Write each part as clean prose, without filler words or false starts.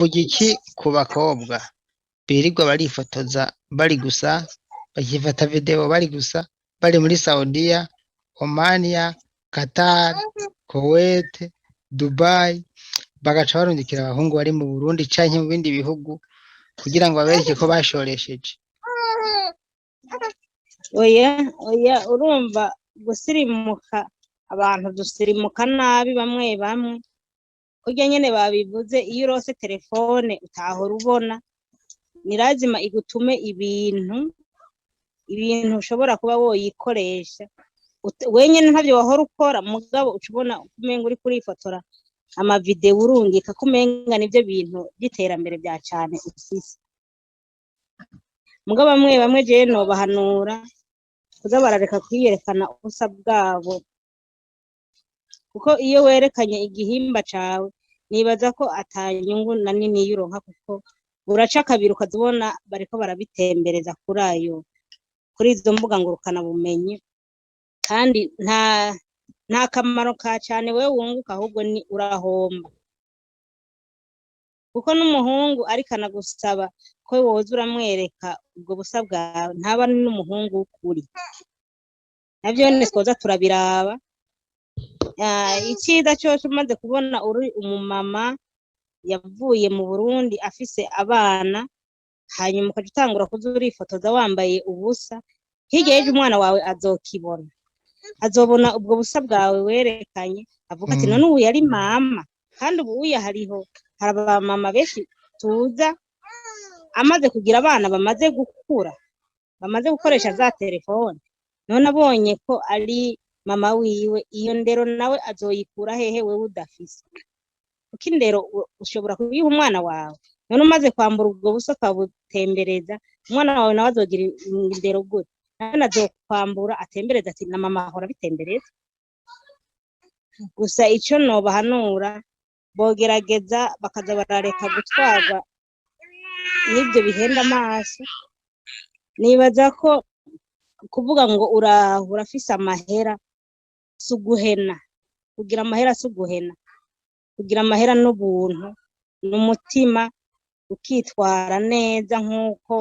vuga iki ku bakobwa birirwa barifotoza bari gusa bakifata video bari gusa bari muri Saudiya, Omania, Qatar, Kuwait, Dubai bagaca barungikira abahungu bari mu Burundi canke mu bindi bihugu kugira ngo babereke ko bashoresheje. oya urumva gusirimuka abantu dusirimuka nabi bamwe bamwe kurya nyene babivuze iyo urose telefone utahora ubona ni lazima igutume ibintu ushobora kuba woyikoresha wenyene ntavyo wahora ukora mugabo ucubona umenga uri kurifotora amavideo urungika kumenga nivyo bintu by'iterambere bya cane ufise mugabo bamwe je no bahanura kuza barareka kwiyerekana ubusa bwabo kuko iyo werekanye igihimba cawe nibaza ko atanyungu na nini yuronka kuko uraca kabiri ukazibona bariko barabitembereza kuri izo mbuga ngurukana bumenyi kandi nta kamaro ka cane wewe wunguka ahubwo ni urahomba kuko n'umuhungu ariko anagusaba ko woza uramwereka ubwo busa bwawe ntaba n'umuhungu w'ukuri navyo twoza turabiraba iciza cose umaze kubona uri umumama yavuye mu Burundi afise abana hanyuma ukaja utangura kuza urifotoza wambaye ubusa hirya y'ejo umwana wawe azobona ubwo busa bwawe werekanye avuga ati none ubu yari mama kandi ubu hariho abamama benshi tuza amaze kugira abana bamaze gukura bamaze gukoresha za telefone none abonye ko ari mama wiwe iyo ndero nawe azoyikura hehe wewe udafise kuko indero ushobora kuyiha umwana wawe none umaze kwambura ubwo busa ukabutembereza umwana wawe nawe azogira indero gute none azokwambura atembereza ati na mama ahora bitembereza gusa ico nobahanura bogerageza bakaza barareka gutwarwa n'ibyo bihenda amaso nibaza ko kuvuga ngo urafise amahera suguhena kugira amahera suguhena kugira amahera n'ubuntu n'umutima ukitwara neza nk'uko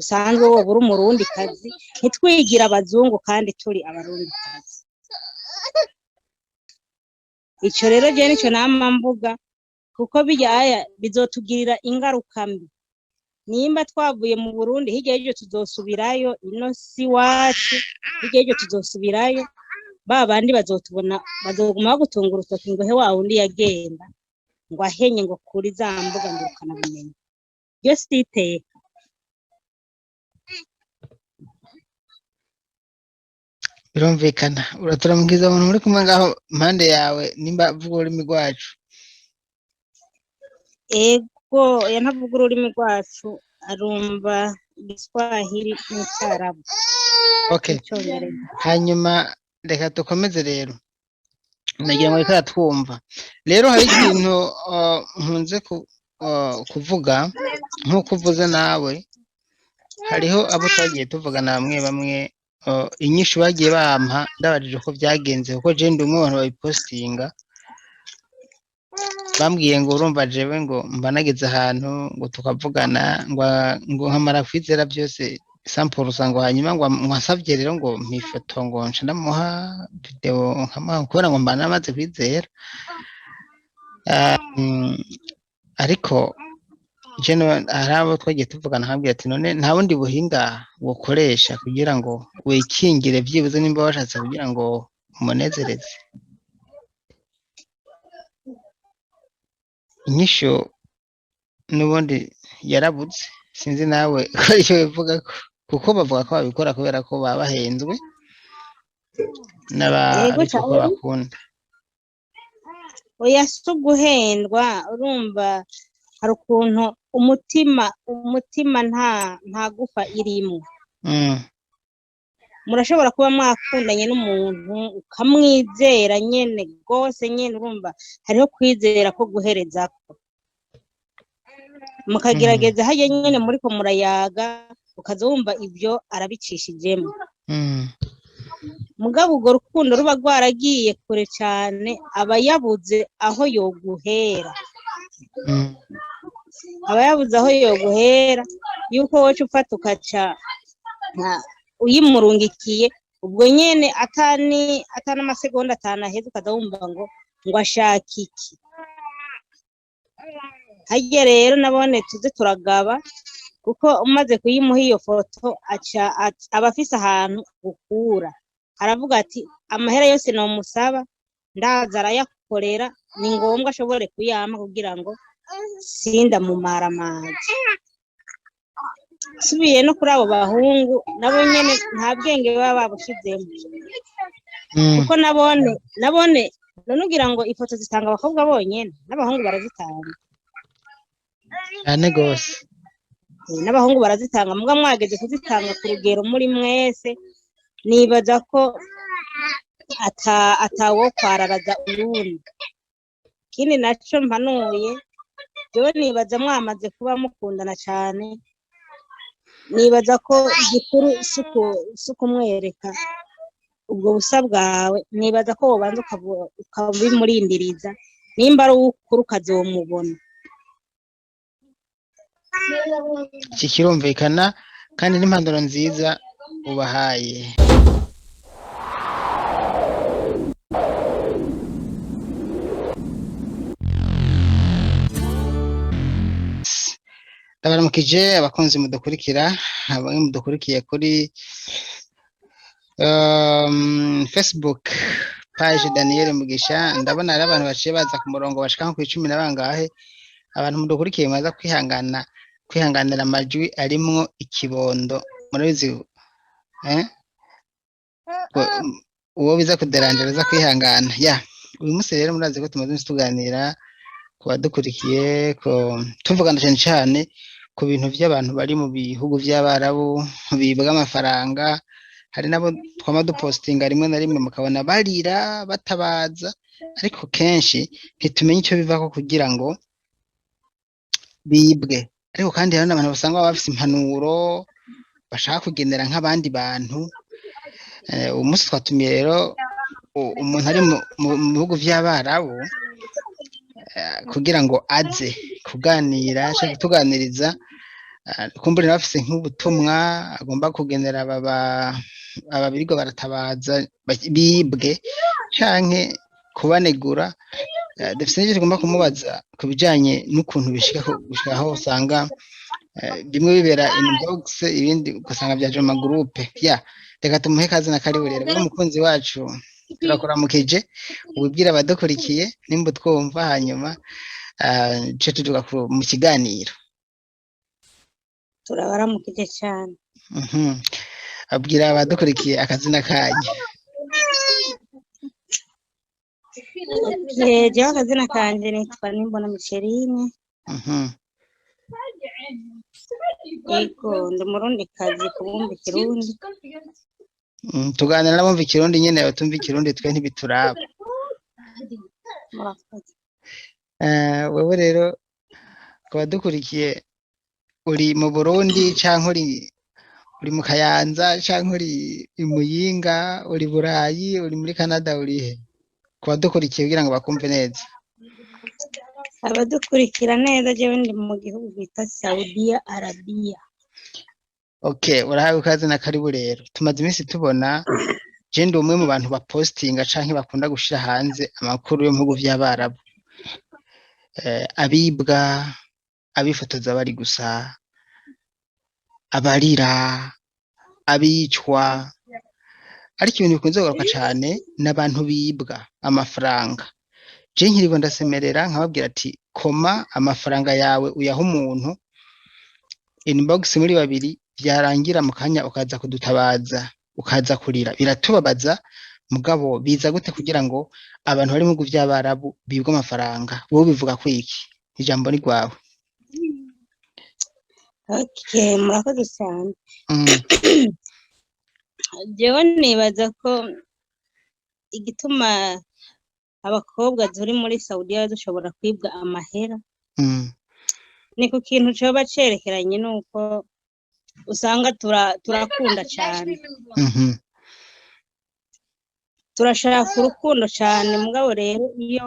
usanzwe wowe uri umurundi kazi ntitwigira abazungu kandi turi abarundi kazi ico rero je nico nama mvuga kuko bijya bizotugirira ingaruka mbi nimba twavuye mu Burundi hirya y'ejo tuzosubirayo ino si wacu hirya y'ejo tuzosubirayo babandi bazotubona bazoguma bagutunga urutoki ngo he wa wundi yagenda ngo ahenye ngo kuri za mbuga ngurukana bumenyi yo siteka birumvikana uraturamubwiza umuntu muri kumwe ngaho impande yawe nimba vuga ururimi rwacu ego ntavuga ururimi rwacu arumva igiswahili n'Icyarabu okay hanyuma reka dukomeze rero nagira ngo reka twumva rero hari ikintu nkunze kuvuga nk'uko uvuze nawe hariho abo twagiye tuvugana bamwe inyishu bagiye bampa ndabajije ko byagenze kuko je ndi umwe abantu babipostinga bambwiye ngo urumva jewe ngo mbanageze ahantu ngo tukavugana ngo nkamara kwizera byose sample usanga hanyuma ngo mwasavye rero ngo mpifoto ngo nca ndamuha video nkama kubera ngo mbana amaze kwizera ariko jeno arabo twagiye tuvugana hambye ati none nta bundi buhinga bukoresha kugira ngo wikingire byibuze nimba washatse kugira ngo umunezereze inyisho n'ubundi yarabuze sinzi nawe ko icyo bivuga kuko bavuga ko babikora kubera ko baba bahenzwe n'abariko ko bakunda oya guhendwa urumva hari ukuntu umutima nta gufa irimo murashobora kuba mwakundanye n'umuntu ukamwizera nyene gose nyene urumva hariho kwizera ko guhereza ko mukagerageza hajye nyene muriko murayaga ukazumva ibyo arabicishijemo mugabo urwo rukundo ruba rwaragiye kure cyane aba yabuze aho yoguhera aba yabuze aho yoguhera yuko woca ufata ukaca uyimurungikiye ubwo nyene atana amasegonda atanaheze ukadawumva ngo ashaka iki. Harya rero nabone tuze turagaba kuko umaze kuyimuha iyo foto aba afise ahantu gukura, aravuga ati amahera yose nomusaba ndaza arayakorera, ni ngombwa ashobore kuyampa kugira ngo sindamumara amazi. Subiye no kuri abo bahungu nabo nyene nta bwenge baba babushizemo, kuko nabone none ugira ngo ifoto zitanga abakobwa bonyene, n'abahungu barazitanga cyane gose. N'abahungu barazitanga, muga mwageze kuzitanga ku rugero muri mwese, nibaza ko atawo kwararaza urundi. Ikindi naco mpanuye jewe nibaza mwamaze kuba mukundana cane, nibaza ko igikuru sukumwereka ubwo busa bwawe, nibaza ko wobanza ukabimurindiriza, nimba ari uwukuri ukazomubona. Iki kirumvikana kandi n'impanuro nziza ubahaye. Ndabaramukije abakunzi mudukurikira, abamwe mudukurikiye kuri Facebook page Daniel Mugisha. Ndabona ari abantu baciye baza ku murongo bashika nko 10 na bangahe. Abantu mudukurikiye mwaza kwihanganira amajwi arimwo ikibondo, murabizi uwo biza kuderanjera za kwihangana. Uyu munsi rero murazi ko tumaze tuganira ku badukurikiye, ko tuvugana cyane ku bintu by'abantu bari mu bihugu by'Abarabu bibwa amafaranga. Hari nabo twama dupostinga rimwe na rimwe mukabona barira batabaza, ariko kenshi ntitumenye icyo bivako kugira ngo bibwe. Ariko kandi hari n'abantu basanga bafise impanuro bashaka kugendera nk'abandi bantu. Umunsi twatumiye rero umuntu ari mu bihugu by'Abarabu kugira ngo aze kuganira cyangwa kutuganiriza, kumbure bafise nk'ubutumwa agomba kugendera ababirigwa baratabaza bibwe canke kubanegura. Dufise n'icyo tugomba kumubaza ku bijanye n'ukuntu bishika aho usanga bimwe bibera inbox, ibindi ugasanga byaje mu magroupe. Reka tumuhe kazi na karibu rero umukunzi wacu, turakuramukije ubibwira abadukurikiye nimba twumva, hanyuma cyo tuduga mu kiganiro. Turabaramukije cyane. Abwira abadukurikiye akazina kanyu. Jewe akazina kanje nitwa Nimbona Micheline. Yego ndi Murundi kazi kubumva Ikirundi. Tuganira n'abumva Ikirundi nyene, abatumva Ikirundi twe ntibituraba. Wewe rero kubadukurikiye uri mu Burundi canke uri mu Kayanza canke uri i Muyinga, uri Burayi, uri muri Canada, uri he? Kubadukurikiye kugira ngo bakumve neza. Abadukurikira neza jewe ndi mu gihugu bita Saudi Arabia. Okay, urahawe kazi na karibu rero. Tumaze iminsi tubona je ndi umwe mu bantu bapostinga canke bakunda gushira hanze amakuru yo mu bihugu by'Abarabu. Abibwa, abifotoza bari gusa, abarira, abicwa. Ariko ibintu bikunze kugaruka cyane n'abantu bibwa amafaranga. Je nkirigo ndasemerera nkababwira ati koma amafaranga yawe uyaha umuntu, inbox muri babiri byarangira mu kanya ukaza kudutabaza, ukaza kurira. Biratubabaza mugabo biza gute kugira ngo abantu bari mu bihugu by'Abarabu bibwa amafaranga? Wowe bivuga ko iki? Ijambo ni rwawe. Okay, murakoze cyane. Jewe nibaza ko igituma abakobwa turi muri Saudiya dushobora kwibwa amahera, ni ku kintu coba cerekeranye nuko usanga turakunda cyane. Turashaka urukundo cyane, mugabo rero iyo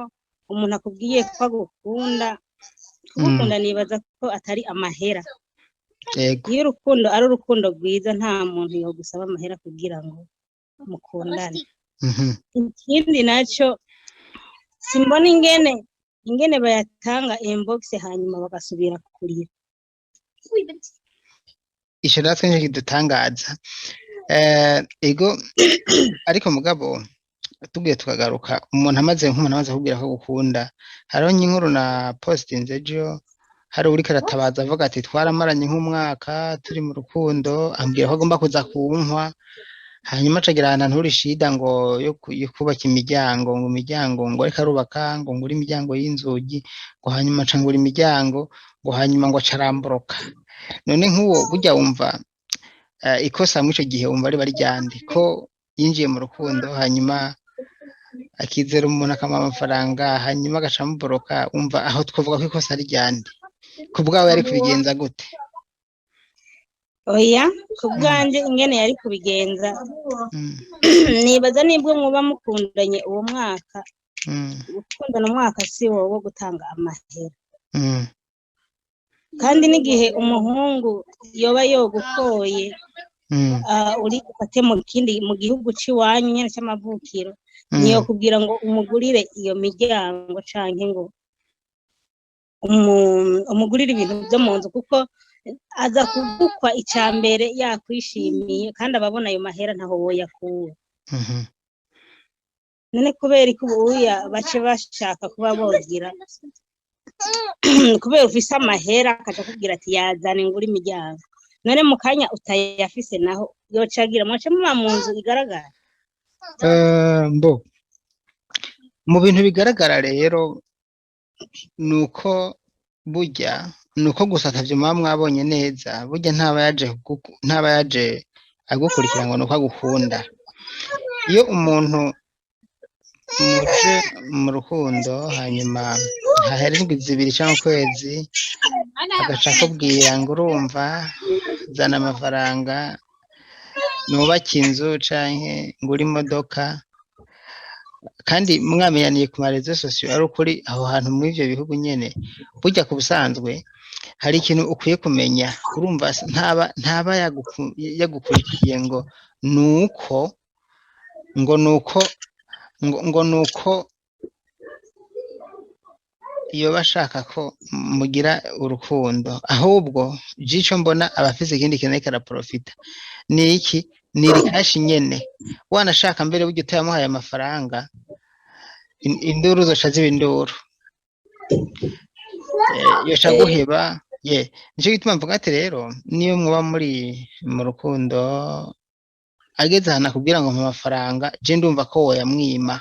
umuntu akubwiye ko agukunda kumukunda nibaza ko atari amahera. yego Iyo urukundo ari urukundo rwiza nta muntu yogusaba amahera kugira ngo mukundane. Mhm. Ikindi naco simbona ingene bayatanga inbox hanyuma bagasubira kurira. ico natwe nicyo kidutangaza ego ariko mugabo tugiye tukagaruka nk'umuntu amaze kubwira ko gukunda hariho nk'inkuru na postinze ejo hari uriko aratabaza avuga ati twaramaranye nk'umwaka turi mu rukundo ambwira ko agomba kuza kunkwa hanyuma acagira ahantu nturi shida ngo yo kubaka imiryango ngo ariko arubaka ngo ngura imiryango y'inzugi ngo hanyuma aca ngura imiryango ngo hanyuma ngo acaramboroka none nk'uwo burya wumva ikosa muri ico gihe wumva riba ryande ko yinjiye mu rukundo hanyuma akizera umuntu akamuha amafaranga hanyuma agaca amuboroka wumva aho twavuga ko ikosa ari ryande ku bwawe yari kubigenza gute? Oya ku bwanje ingene yari kubigenza nibaza nibwo muba mukundanye uwo mwaka gukundana umwaka si wowe gutanga amahera kandi n'igihe umuhungu yoba yogukoye uri ufate mu gihugu c'iwanyu nyene c'amavukiro niyo kubwira ngo umugurire iyo miryango canke ngo umugurire ibintu vyo mu nzu kuko aza kugukwa icambere yakwishimiye kandi ababona ayo mahera ntaho woyakuwe. None kubera ko ubuya bace bashaka kuba bogira kubera ufise amahera akaja kubwira ati yazane ngura imiryango none mu kanya utayafise naho yocagira mwace muba mu nzu igaragara mbo mu bintu bigaragara rero nuko burya nuko gusa atavyo muba mwabonye neza burya ntaba yaje agukurikira ngo nuko agukunda. Iyo umuntu muje mu rukundo hanyuma hahera indwi zibiri canke ukwezi agaca akubwira ngo urumva zana amafaranga nubake inzu canke ngura imodoka kandi mwamenyaniye ku marezo sosiyo ari ukuri aho hantu muri ivyo bihugu nyene burya ku busanzwe hari ikintu ukwiye kumenya urumva ntaba yagukurikiye ngo nuko iyo bashaka ko mugira urukundo ahubwo jico mbona abafise ikindi kintu ariko araprofita ni iki ni rikashi nyene wanashaka mbere burya utayamuhaye amafaranga induru zoca ziba induru yoca guheba nico gituma mvuga ati rero niyo muba muri mu rukundo ageze ahantu akubwira ngo mpa amafaranga je ndumva ko woyamwima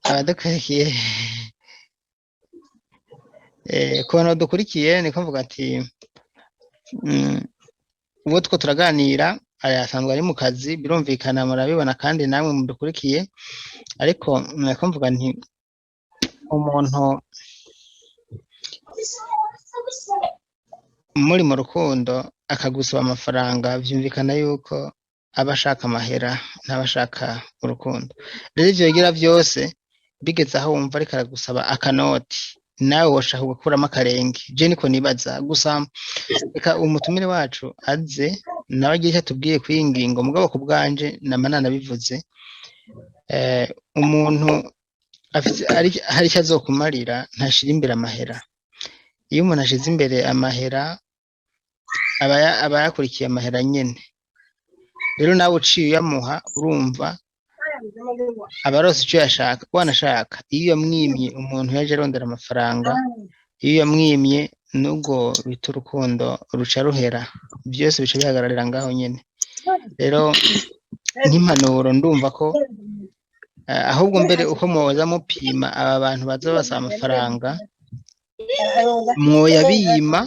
abadukurikiye ku bantu badukurikiye niko mvuga ati uwo two turaganira asanzwe ari mu kazi birumvikana murabibona kandi namwe mudukurikiye ariko niko mvuga nti umuntu muri mu rukundo akagusaba amafaranga vyumvikana yuko aba ashaka amahera ntabashaka urukundo rero ivyo bigira vyose bigeze aho wumva ariko aragusaba akanoti nawe woshaka gukuramo akarenge je niko nibaza gusa reka umutumire wacu aze nawe agira icyo atubwiye kuri iyi ngingo mugabo ku bwanje nama nanabivuze umuntu hari icyo azokumarira ntashira imbere amahera. Iyo umuntu ashize imbere amahera aba yakurikiye amahera nyene rero nawe uciye uyamuha urumva aba arose ico yashaka wanashaka iyo yamwimye umuntu yaje arondera amafaranga iyo yamwimye nubwo bita urukundo ruca ruhera byose bica bihagararira ngaho nyene rero nk'impanuro ndumva ko ahubwo mbere uko mwoza mupima aba bantu baza basaba amafaranga mwoyabima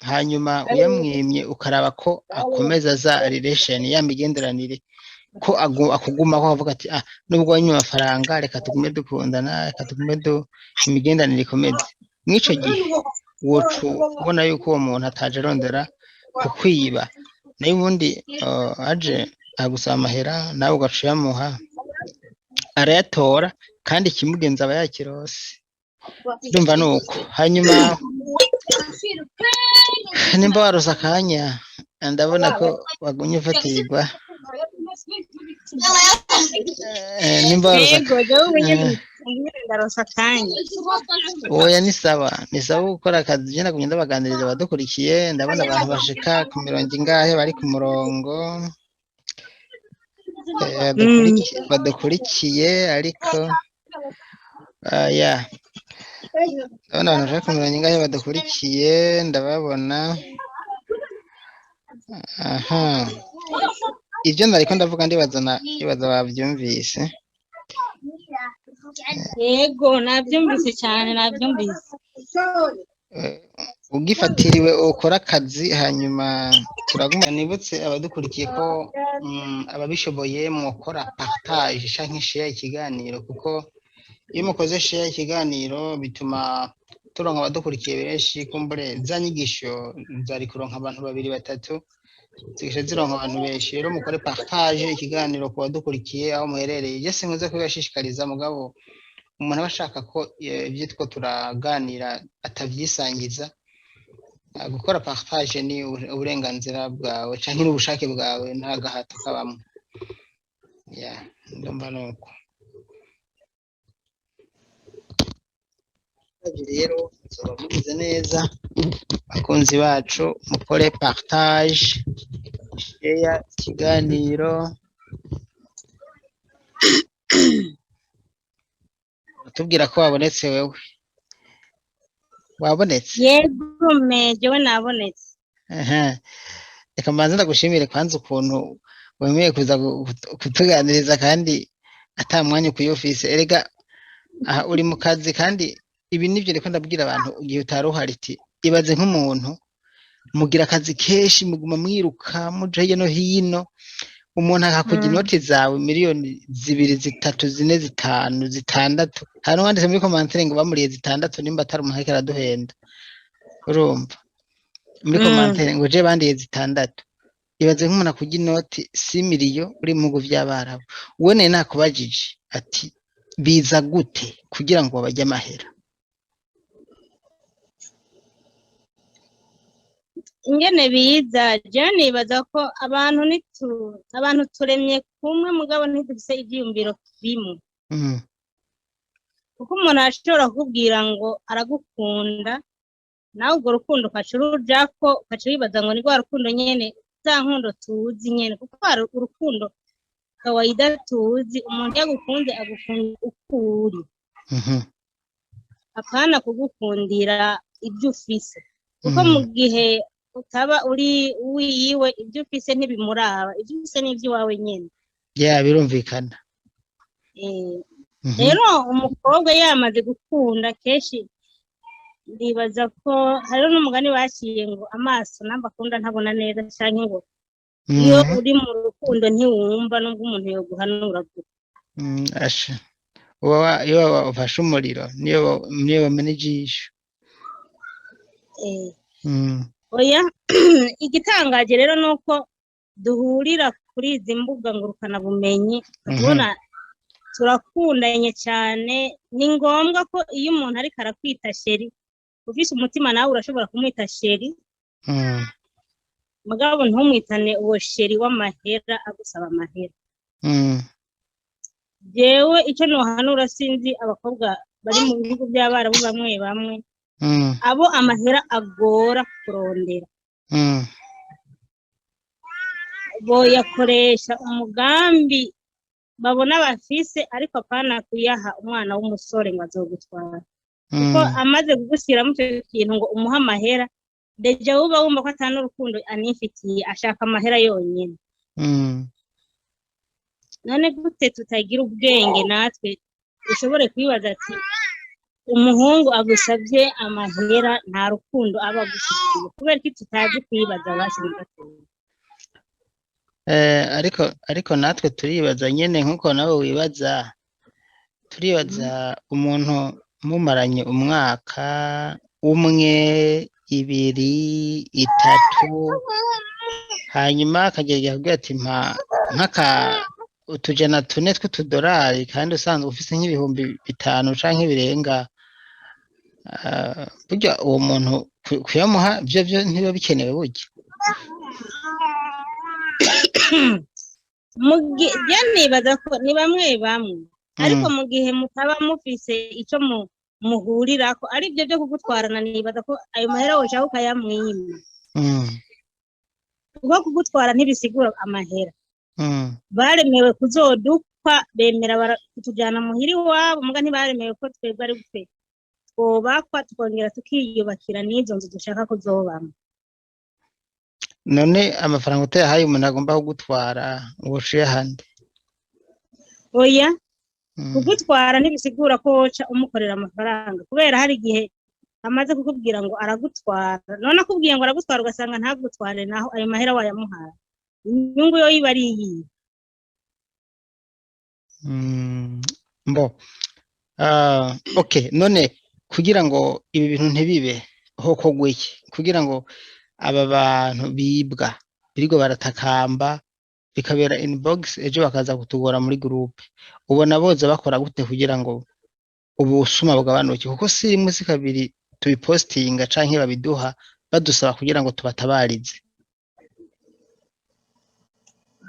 hanyuma uyamwimye ukaraba ko akomeza za relation ya migenderanire ko akuguma ko avuga ati nubwo wanyuma amafaranga reka tugume dukundana reka tugume imigenderanire ikomeze mwico gihe wocu ubona yuko uwo muntu ataje arondera kukwiba nayo ubundi aje agusaba amahera nawe ugaca uyamuha arayatora kandi ikimugenza aba yakirose ndumva nuko hanyuma nimba warose akanya ndabona ko wagumye ufatirwa nimba warose oya ni sawa gukora akazi ugenda kugenda baganiriza abadukurikiye ndabona abantu bashika ku mirongo ingahe bari ku murongo badukurikiye ariko ya ndabona abantu bashaka ku mirongo ingahe badukurikiye ndababona aha ibyo nariko ndavuga ndibaza bavyumvise yego navyumvise cyane navyumvise ugifatiriwe ukora akazi hanyuma turaguma nibutse abadukurikiye ko ababishoboye mukora partage canke share ikiganiro kuko iyo mukoze share ikiganiro bituma turonka abadukurikiye benshi kumbure za nyigisho zari kuronka abantu 2-3 zigisha zironka abantu benshi rero mukore partage ikiganiro ku badukurikiye aho muherereye je sinkuze kubashishikariza mugabo umuntu abashaka ko ibyo two turaganira atavyisangiza gukora partage ni uburenganzira bwawe canke n'ubushake bwawe nta gahato kabamwe ya ndumva nuko rero zoba mugize neza bakunzi bacu mukore partage share ikiganiro tubwira ko wabonetse wewe wabonetse yego mejewe nabonetse reka mbanze ndagushimire kwanza ukuntu wemeye kuza kutuganiriza kandi ata mwanya ukwiye ufise erega aha uri mu kazi kandi ibi nivyo reko ndabwira abantu igihe utaruhari iti ibaze nk'umuntu mugira akazi kenshi muguma mwiruka muje hirya no hino umuntu akakugira inoti zawe miliyoni 2, 3, 4, 5, 6 hano wanditse muri commentaire ngo bamuriye 6 nimba atari umuheke araduhenda urumva muri commentaire ngo je bandiye 6 ibaze nk'umuntu akugira inoti 6 miliyo uri mu bihugu by'abarabu wone nakubajije ati biza gute kugira ngo babajye amahera ingene biza je nibaza ko abantu turemye kumwe mugabo ntidufise ivyiyumviro bimwe kuko umuntu ashobora kukubwira ngo aragukunda nawe urwo rukundo ukacurujako ukaca wibaza ngo ni rwa rukundo nyene za nkundo tuzi nyene kuko hari urukundo kawaida tuzi umuntu yagukunze agukunda ukuri apana kugukundira ibyo ufise kuko mu gihe utaba uri wiwe ibyo ufise ntibimuraba ibyo ufise n'ivyo wawe nyene birumvikana rero umukobwa yamaze gukunda kenshi ndibaza ko hariho n'umugani baciye ngo amaso namba akunda ntabona neza canke ngo iyo uri mu rukundo ntiwumva nubwo umuntu yoguhanura asha iyo ufashe umuriro niyo bamena ijisho oya igitangaje rero nuko duhurira kuri izi mbuga ngurukana bumenyi tubona turakundanye cyane ni ngombwa ko iyo umuntu ariko arakwita sheri ufise umutima nawe urashobora kumwita sheri mugabo ntumwitane uwo sheri w'amahera agusaba amahera jewe icyo nohanura sinzi abakobwa bari mu bihugu by'abarabu bamwe abo amahera agora kurondera boyakoresha umugambi babona bafise ariko apana kuyaha umwana w'umusore ngo azogutwara kuko amaze kugushyiramo icyo kintu ngo umuha amahera deja uba wumva ko atana urukundo anifitiye ashaka amahera yonyine none gute tutagira ubwenge natwe ushobore kwibaza ati umuhungu agusabye amahera nta rukundo aba agufitiye kubera ko tutazi kwibaza bashinga ariko natwe turibaza nyene nkuko nawe wibaza turibaza umuntu mumaranye umwaka umwe 2 3 hanyuma akagera kugira ati nkaka utujana tune tw'utudolari kandi usanzwe ufise nk'ibihumbi 5 canke birenga, burya uwo muntu kuyamuha byo ntibiba bikenewe burya. nibaza ko ni bamwe ariko mu gihe mutaba mufise ico muhurirako ari byo byo kugutwarana, nibaza ko ayo mahera woshaka ukayamwima. Kuko kugutwara ntibisigura amahera. Baremewe kuzodukwa, bemera kutujana muhiri wabo, muga ntibaremewe ko twebwe ari gutwe twobakwa tukongera tukiyubakira n'izo nzu dushaka kuzobamo. None amafaranga utayahaye umuntu agomba kugutwara ubushiye hande? Oya, kugutwara ntibisigura ko woca umukorera amafaranga, kubera hari igihe amaze kukubwira ngo aragutwara, none akubwiye ngo aragutwara ugasanga ntagutware, naho ayo mahera wayamuhaye inyungu yo yiba ari iyi. Okay, none kugira ngo ibi bintu ntibibe hoko gwiki, kugira ngo aba bantu bibwa birigo baratakamba bikabera inbox ejo bakaza kutugora muri groupe, ubona boza bakora gute kugira ngo ubusuma bw'abanuki? Kuko si rimwe si kabiri tubipostinga canke babiduha badusaba kugira ngo tubatabarize.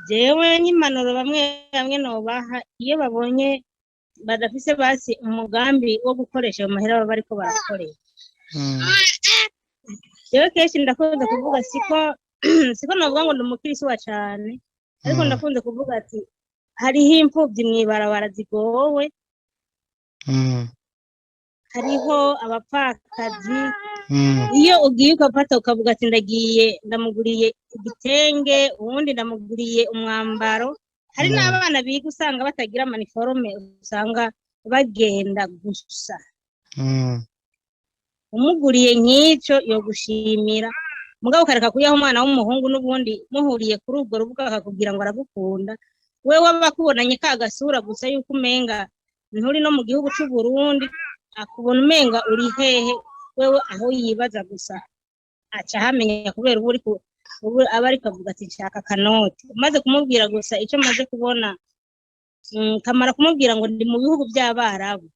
Jewe n'impanuro bamwe nobaha, iyo babonye badafise basi umugambi wo gukoresha ayo mahera baba bariko barakoresha. Jewe kenshi ndakunze kuvuga siko novuga ngo ndi umukirisi wa cane, ariko ndakunze kuvuga ati hariho imfuvyi mw'ibarabara zigowe, hariho abapfakazi. Iyo ugiye ukafata ukavuga ati ndamuguriye igitenge, uwundi ndamuguriye umwambaro. Hari n'abana biga usanga batagira maniforme, usanga bagenda gusa. Umuguriye nk'icyo yo gushimira, mugabo ukareka kuyaha umwana w'umuhungu, n'ubundi muhuriye kuri ubwo rubuga akakubwira ngo aragukunda, wewe wabakubonanye ka gasura gusa yuko umenga nturi no mu gihugu cy'u Burundi, akubona umenga uri hehe, wewe aho yibaza gusa aca hamenya, kubera ubu aba ariko avuga ati nshaka kanoti. Umaze kumubwira gusa icyo maze kubona, kamara kumubwira ngo ndi mu bihugu by'Abarabu,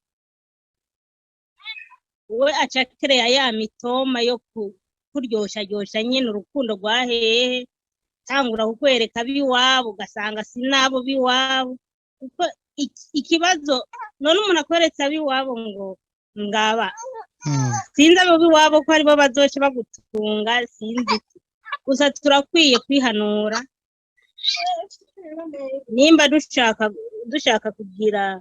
we aca kreya ya mitoma yo kuryosha nyene urukundo rwa hehe, tangura kukwereka biwabo ugasanga sinabo biwabo. Kuko ikibazo none umuntu akweretse biwabo ngo ngaba sinzi abo biwabo ko aribo bazoca bagutunga, sinzi. Gusa turakwiye kwihanura, nimba dushaka kugira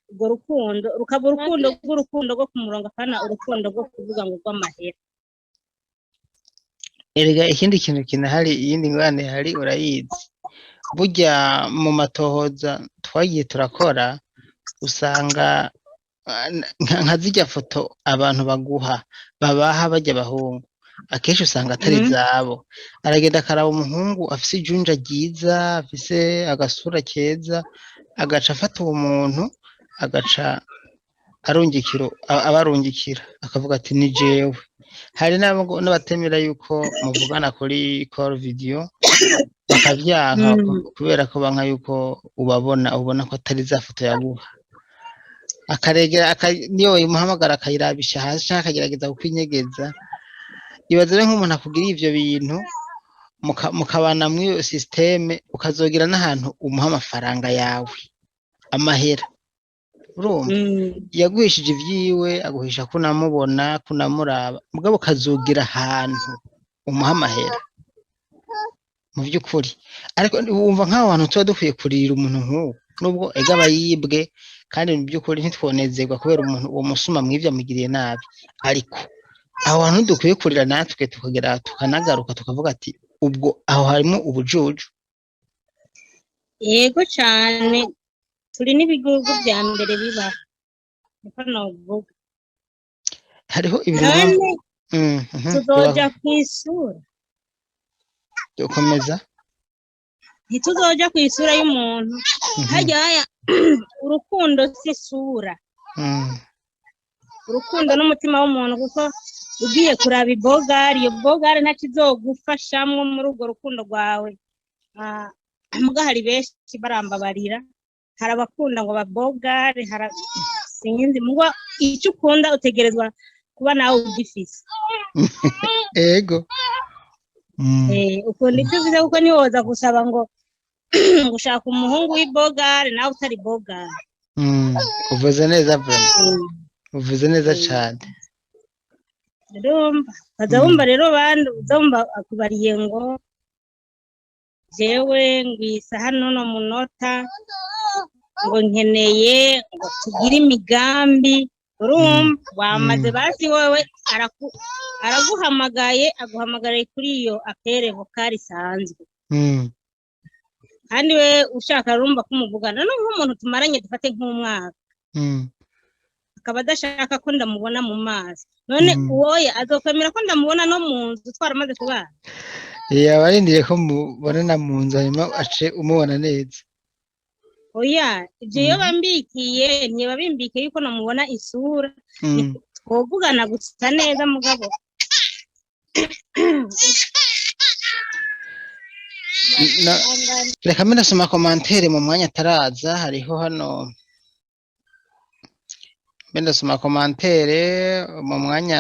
urwo rukundo rukaba urukundo rwo kumuronga, kana urukundo rwo kuvuga ngo rw'amahera. Erega ikindi kintu kinahari, iyindi ngwane hari urayizi, burya mu matohoza twagiye turakora usanga nka zijya foto abantu baguha babaha bajya bahungu, akenshi usanga atari zabo. Aragenda akaraba umuhungu afise ijunja ryiza, afise agasura keza, agaca afata uwo muntu agaca abarungikira akavuga ati ni jewe. Hari n'abatemera yuko muvugana kuri call video, bakavyanka kubera ko banka yuko ubona ko atari za foto yaguha. Akaregera niyo imuhamagara akayirabisha hasi cyangwa akagerageza kukwinyegeza. Ibaze rero nk'umuntu akubwira ivyo bintu, mukabana muri systeme, ukazogira n'ahantu umuha amafaranga yawe, amahera. Urumva yaguhishije ivyiwe, aguhisha kunamubona kunamuraba, mugabo kazogira ahantu umuha amahera mu by'ukuri. Ariko wumva nk'aho hantu tuba dukwiye kurira umuntu nk'uwo, nubwo egaba yibwe, kandi mu by'ukuri ntitwonezerwa kubera umuntu uwo musuma mwivyo amugiriye nabi. Ariko aho hantu dukwiye kurira natwe tukagera tukanagaruka tukavuga ati ubwo aho harimo ubujuju. Yego cyane, turi n'ibihugu bya mbere biba niko novuga. Hariho ibintu tuzoja kwisura, ukomeza ntituzoja kwisura y'umuntu. Hajya urukundo si sura, urukundo n'umutima w'umuntu. Kuko ugiye kuraba ibogari, iyo bogari ntacyo izogufashamwo muri urwo rukundo rwawe. muga hari benshi barambabarira, hari abakunda ngo babogare, sinzi mugo icyo ukunda utegerezwa kuba nawe ugifise. ego Ukunda icyo uvuze kuko ntiwoza gusaba ngo gushaka umuhungu w'ibogare nawe utari bogare. uvuze neza Brenda, uvuze neza cyane. Urumva kaza wumva rero bandi uzumva akubariye ngo jewe ngwisa hano no munota ngo nkeneye ngo tugire imigambi. Urumva wamaze basi wowe araguhamagaye aguhamagariye kuri iyo apere vokali isanzwe, kandi we ushaka rumva kumuvugana no nk'umuntu tumaranye dufate nk'umwaka, akaba adashaka ko ndamubona mu maso. None uwoye azokwemera ko ndamubona no mu nzu twaramaze kubana? yabarindiye ko mubonana mu nzu hanyuma ace umubona neza. Oya, ibyo iyo bambikiye ntiba bimbikiye yuko namubona isura, twovugana gusa neza mugabo. Reka mbere nasoma komantere mu mwanya ataraza. Hariho hano mbere nasoma komantere mu mwanya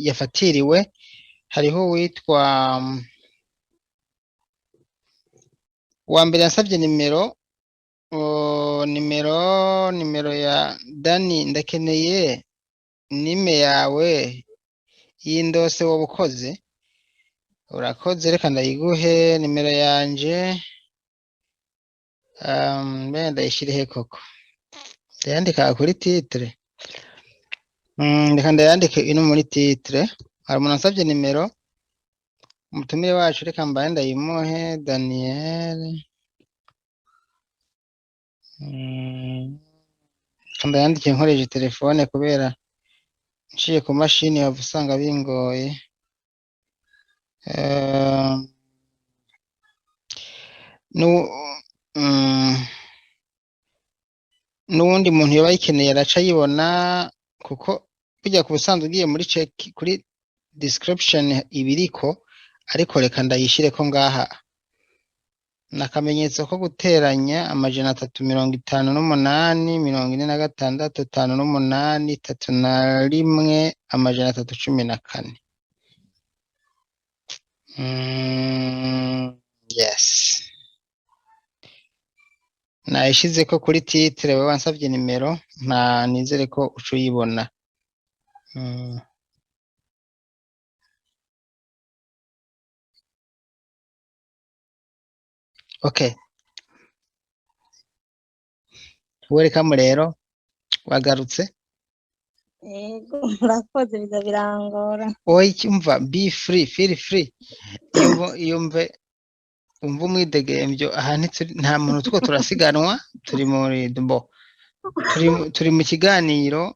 yafatiriwe. Hariho witwa wa mbere yansabye nimero ya Dani, ndakeneye nime yawe y'indose wowe ukoze. Urakoze, reka ndayiguhe nimero yanje. Mbere ndayishyirehe koko, ndayandika kuri titre. Reka ndayandike ino muri titre. Hari umuntu ansabye nimero, umutumire wacu, reka mbaye ndayimuhe. Daniel, ndayandike nkoresheje telefone kubera nciye ku mashini wava usanga bingoye. N'uwundi muntu yoba ayikeneye araca ayibona, kuko bijya ku busanzwe ugiye muri check kuri description ibiriko, ariko reka ndayishire ko ngaha nakamenyetso ko guteranya 358 46 58 31 314. Yes, nayishize ko kuri titre. Wewe wansabye nimero, nta nizere ko uca uyibona. Okay, welcome rero, wagarutse. Yego, murakoze, biza birangora. Oya, cyumva, be free, feel free. Yumve umwidegembyo. Aha nta muntu two turasiganwa, turi mu kiganiro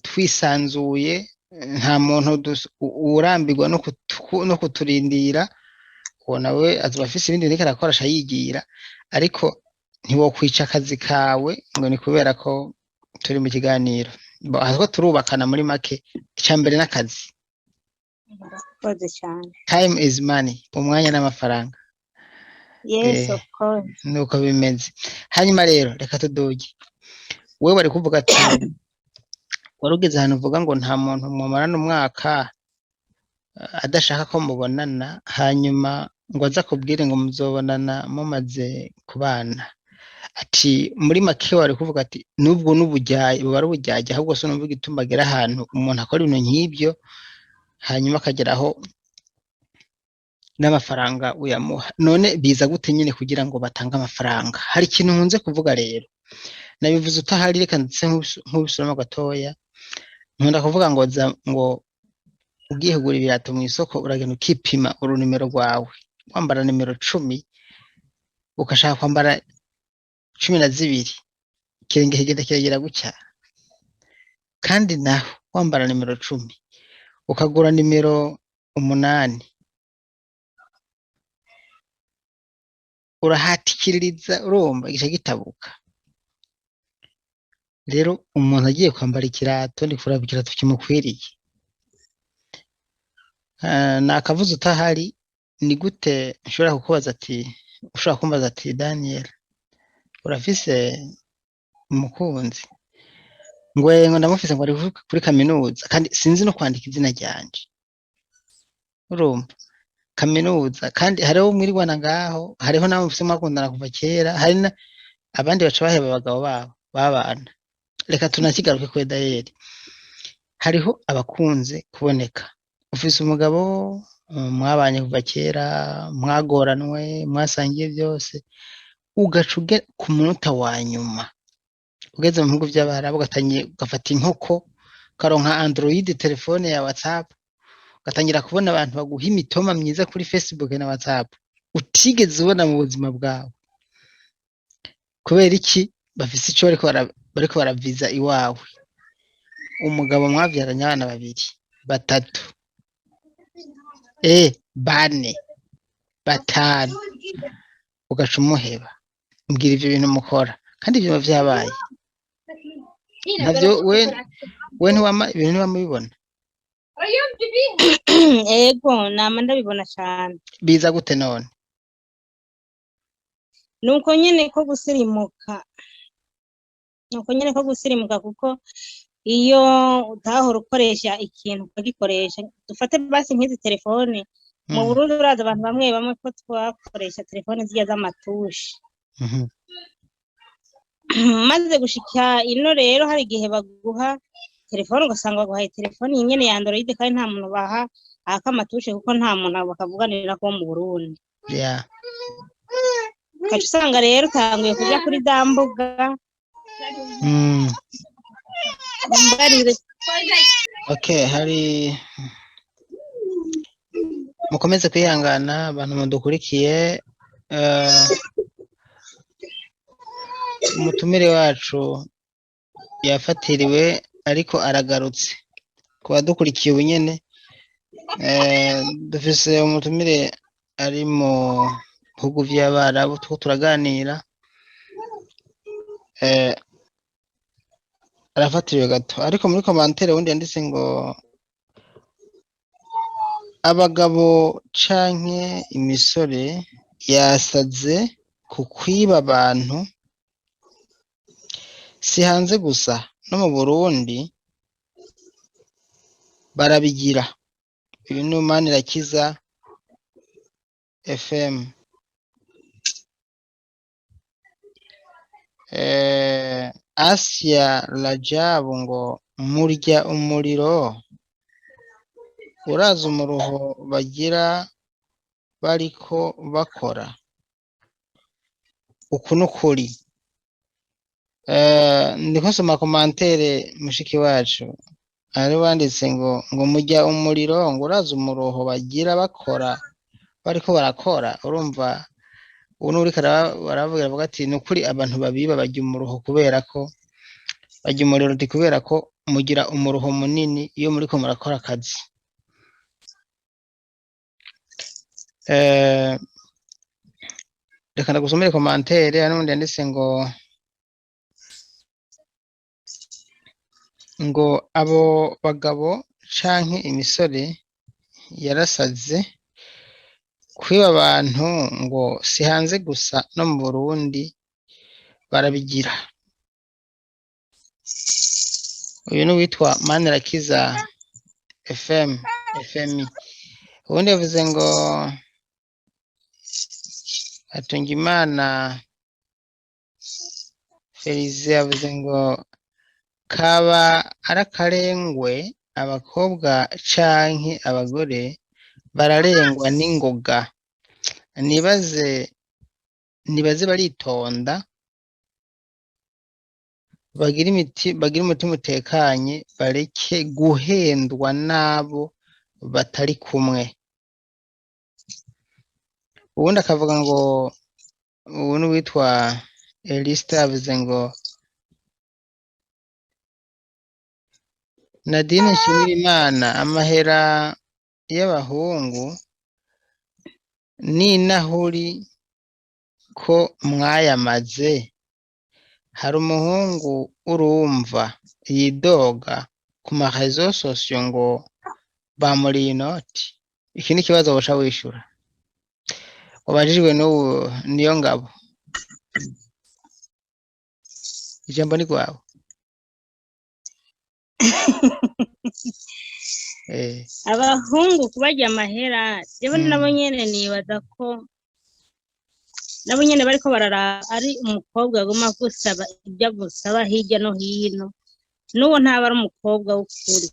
twisanzuye, nta muntu urambirwa no kuturindira. Uwo nawe azuba afise ibindi ariko arakoresha yigira, ariko ntiwokwica akazi kawe ngo ni kubera ko turi mu kiganiro. Ahubwo turubakana muri make. Icyambere n'akazi. Murakoze cyane. Time is money, umwanya n'amafaranga. Yes, of course. Nuko bimeze. Hanyuma rero reka tudoge. Wewe bari kuvuga ati warugeze ahantu uvuga ngo nta muntu mumarana umwaka adashaka ko mubonana, hanyuma ngo aza kubwire ngo muzobonana mumaze kubana. Ati muri make wari kuvuga ati nubwo n'ubujyaye bari ubujyaje, ahubwo so numva igitumbagera ahantu umuntu akora ibintu nk'ibyo hanyuma akageraho n'amafaranga uyamuha. None biza gute nyine kugira ngo batange amafaranga? Hari ikintu nkunze kuvuga rero, nabivuze utahari, reka ndetse nk'ubisubiramo gatoya. Nkunda kuvuga ngo ugiye kugura ibirato mu isoko uragenda ukipima urunimero rwawe. Wambara nimero 10 ukashaka kwambara 12, kirenge kigenda kiragera gutya. Kandi naho wambara nimero 10 ukagura nimero 8, urahatikiririza, urumva igice gitabuka. Rero umuntu agiye kwambara ikirato, ndi kuraba ikirato kimukwiriye. Nakavuze utahari, ni gute nshobora kukubaza ati ushobora kumbaza ati Daniel urafise umukunzi ngo ndamufise ngo ari kuri kaminuza kandi sinzi no kwandika izina ryanje urumva kaminuza kandi hariho mwirwana ngaho hariho nabo mufise mwakundana kuva kera hari abandi baca baheba abagabo babo babana reka tunakigaruke kuri Daniel hariho abakunze kuboneka ufise umugabo mwabanye kuva kera mwagoranwe mwasangiye byose ugacuge ku munota wa nyuma ugeze mu bihugu by'abarabu ugafata inkoko karonka Android telefone ya WhatsApp ugatangira kubona abantu baguha imitoma myiza kuri Facebook na WhatsApp utigeze ubona mu buzima bwawe kubera iki bafise ico bariko baraviza iwawe umugabo mwavyaranye abana 2 3 bane 5 ugaca umuheba mbwira ivyo bintu mukora kandi ibyo vyabaye navyo we ibintu ntiwamubibona ego nama ndabibona cyane biza gute none nuko nyene ko gusirimuka kuko iyo utahora ukoresha ikintu ukagikoresha dufate basi nk'izi telefone mu Burundi uraza abantu bamwe ko twakoresha telefone ziya z'amatushi maze gushika ino rero hari igihe baguha telefone ugasanga baguhaye telefone nyene ya Android kandi nta muntu baha akamatushe kuko nta muntu bakavuganira ko mu Burundi kacu usanga rero utanguye kuja kuri dambuga okay hari mukomeze kwihangana abantu mudukurikiye umutumire wacu yafatiriwe ariko aragarutse kuba dukurikiye ubunyene dufise umutumire ari mu bihugu vy'abarabu turaganira arafatiriwe gato ariko muri commentaire wundi yanditse ngo abagabo canke imisore yasaze ku kwiba abantu si hanze gusa no mu Burundi barabigira ibi ni Manirakiza FM Asia Rajabu ngo murya umuriro uraza umuruho bagira bariko bakora uku n'ukuri ndiko nsoma commentaire mushiki wacu ari wanditse ngo murya umuriro ngo uraza umuruho bagira bakora bariko barakora urumva uno uri baravuga ati nukuri abantu babiba bajya umuruho kubera ko bajya umuriro kubera ko mugira umuruho munini iyo muri ko murakora akazi reka ndagusomere commentaire hano undi yanditse ngo abo bagabo canke imisore yarasaze kwiba abantu ngo si hanze gusa no mu Burundi barabigira uyu ni witwa Manirakiza FM ubundi yavuze ngo Hatungimana Felize yavuze ngo kaba arakarengwe abakobwa canke abagore bararengwa n'ingoga nibaze baritonda bagira umutima utekanye bareke guhendwa nabo batari kumwe ubundi akavuga ngo ubu ni witwa Elista yavuze ngo Nadine Nshimirimana amahera y'abahungu n'inahuri ko mwayamaze hari umuhungu urumva yidoga ku marezo sosiyo ngo bamuriye inoti iki ni ikibazo woca wishura wabajijwe n'ubu niyo ngabo ijambo ni kwawe. Abahungu kubarya amahera jewe nabo nyene nibaza ko nabo nyene bariko barara ari umukobwa aguma gusaba ibyo gusaba hirya no hino, n'uwo ntaba ari umukobwa w'ukuri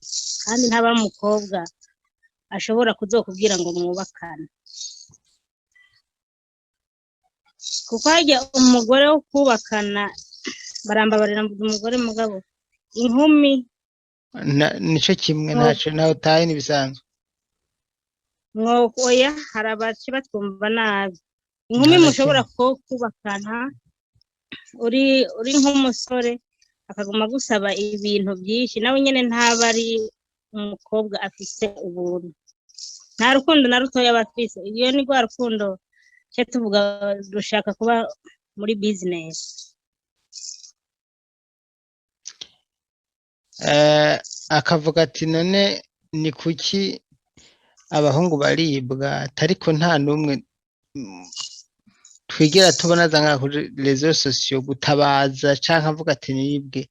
kandi ntaba ari umukobwa ashobora kuzokubwira ngo mwubakane, kuko harya umugore wo kubakana barambabarira umugore mugabo inkumi nico kimwe ntaco nawe utaye n'ibisanzwe oya hari abaci batwumva nabi. Inkumi mushobora kubakana uri nk'umusore akaguma gusaba ibintu byinshi, nawe nyene ntaba ari umukobwa afise ubuntu, nta rukundo na rutoya bafise. Iyo ni rwa rukundo cyo tuvuga dushaka kuba muri business. Akavuga ati none ni kuki abahungu baribwa ariko nta numwe twigera tubona za kuri réseaux sociaux gutabaza canke avuga ati nibwe.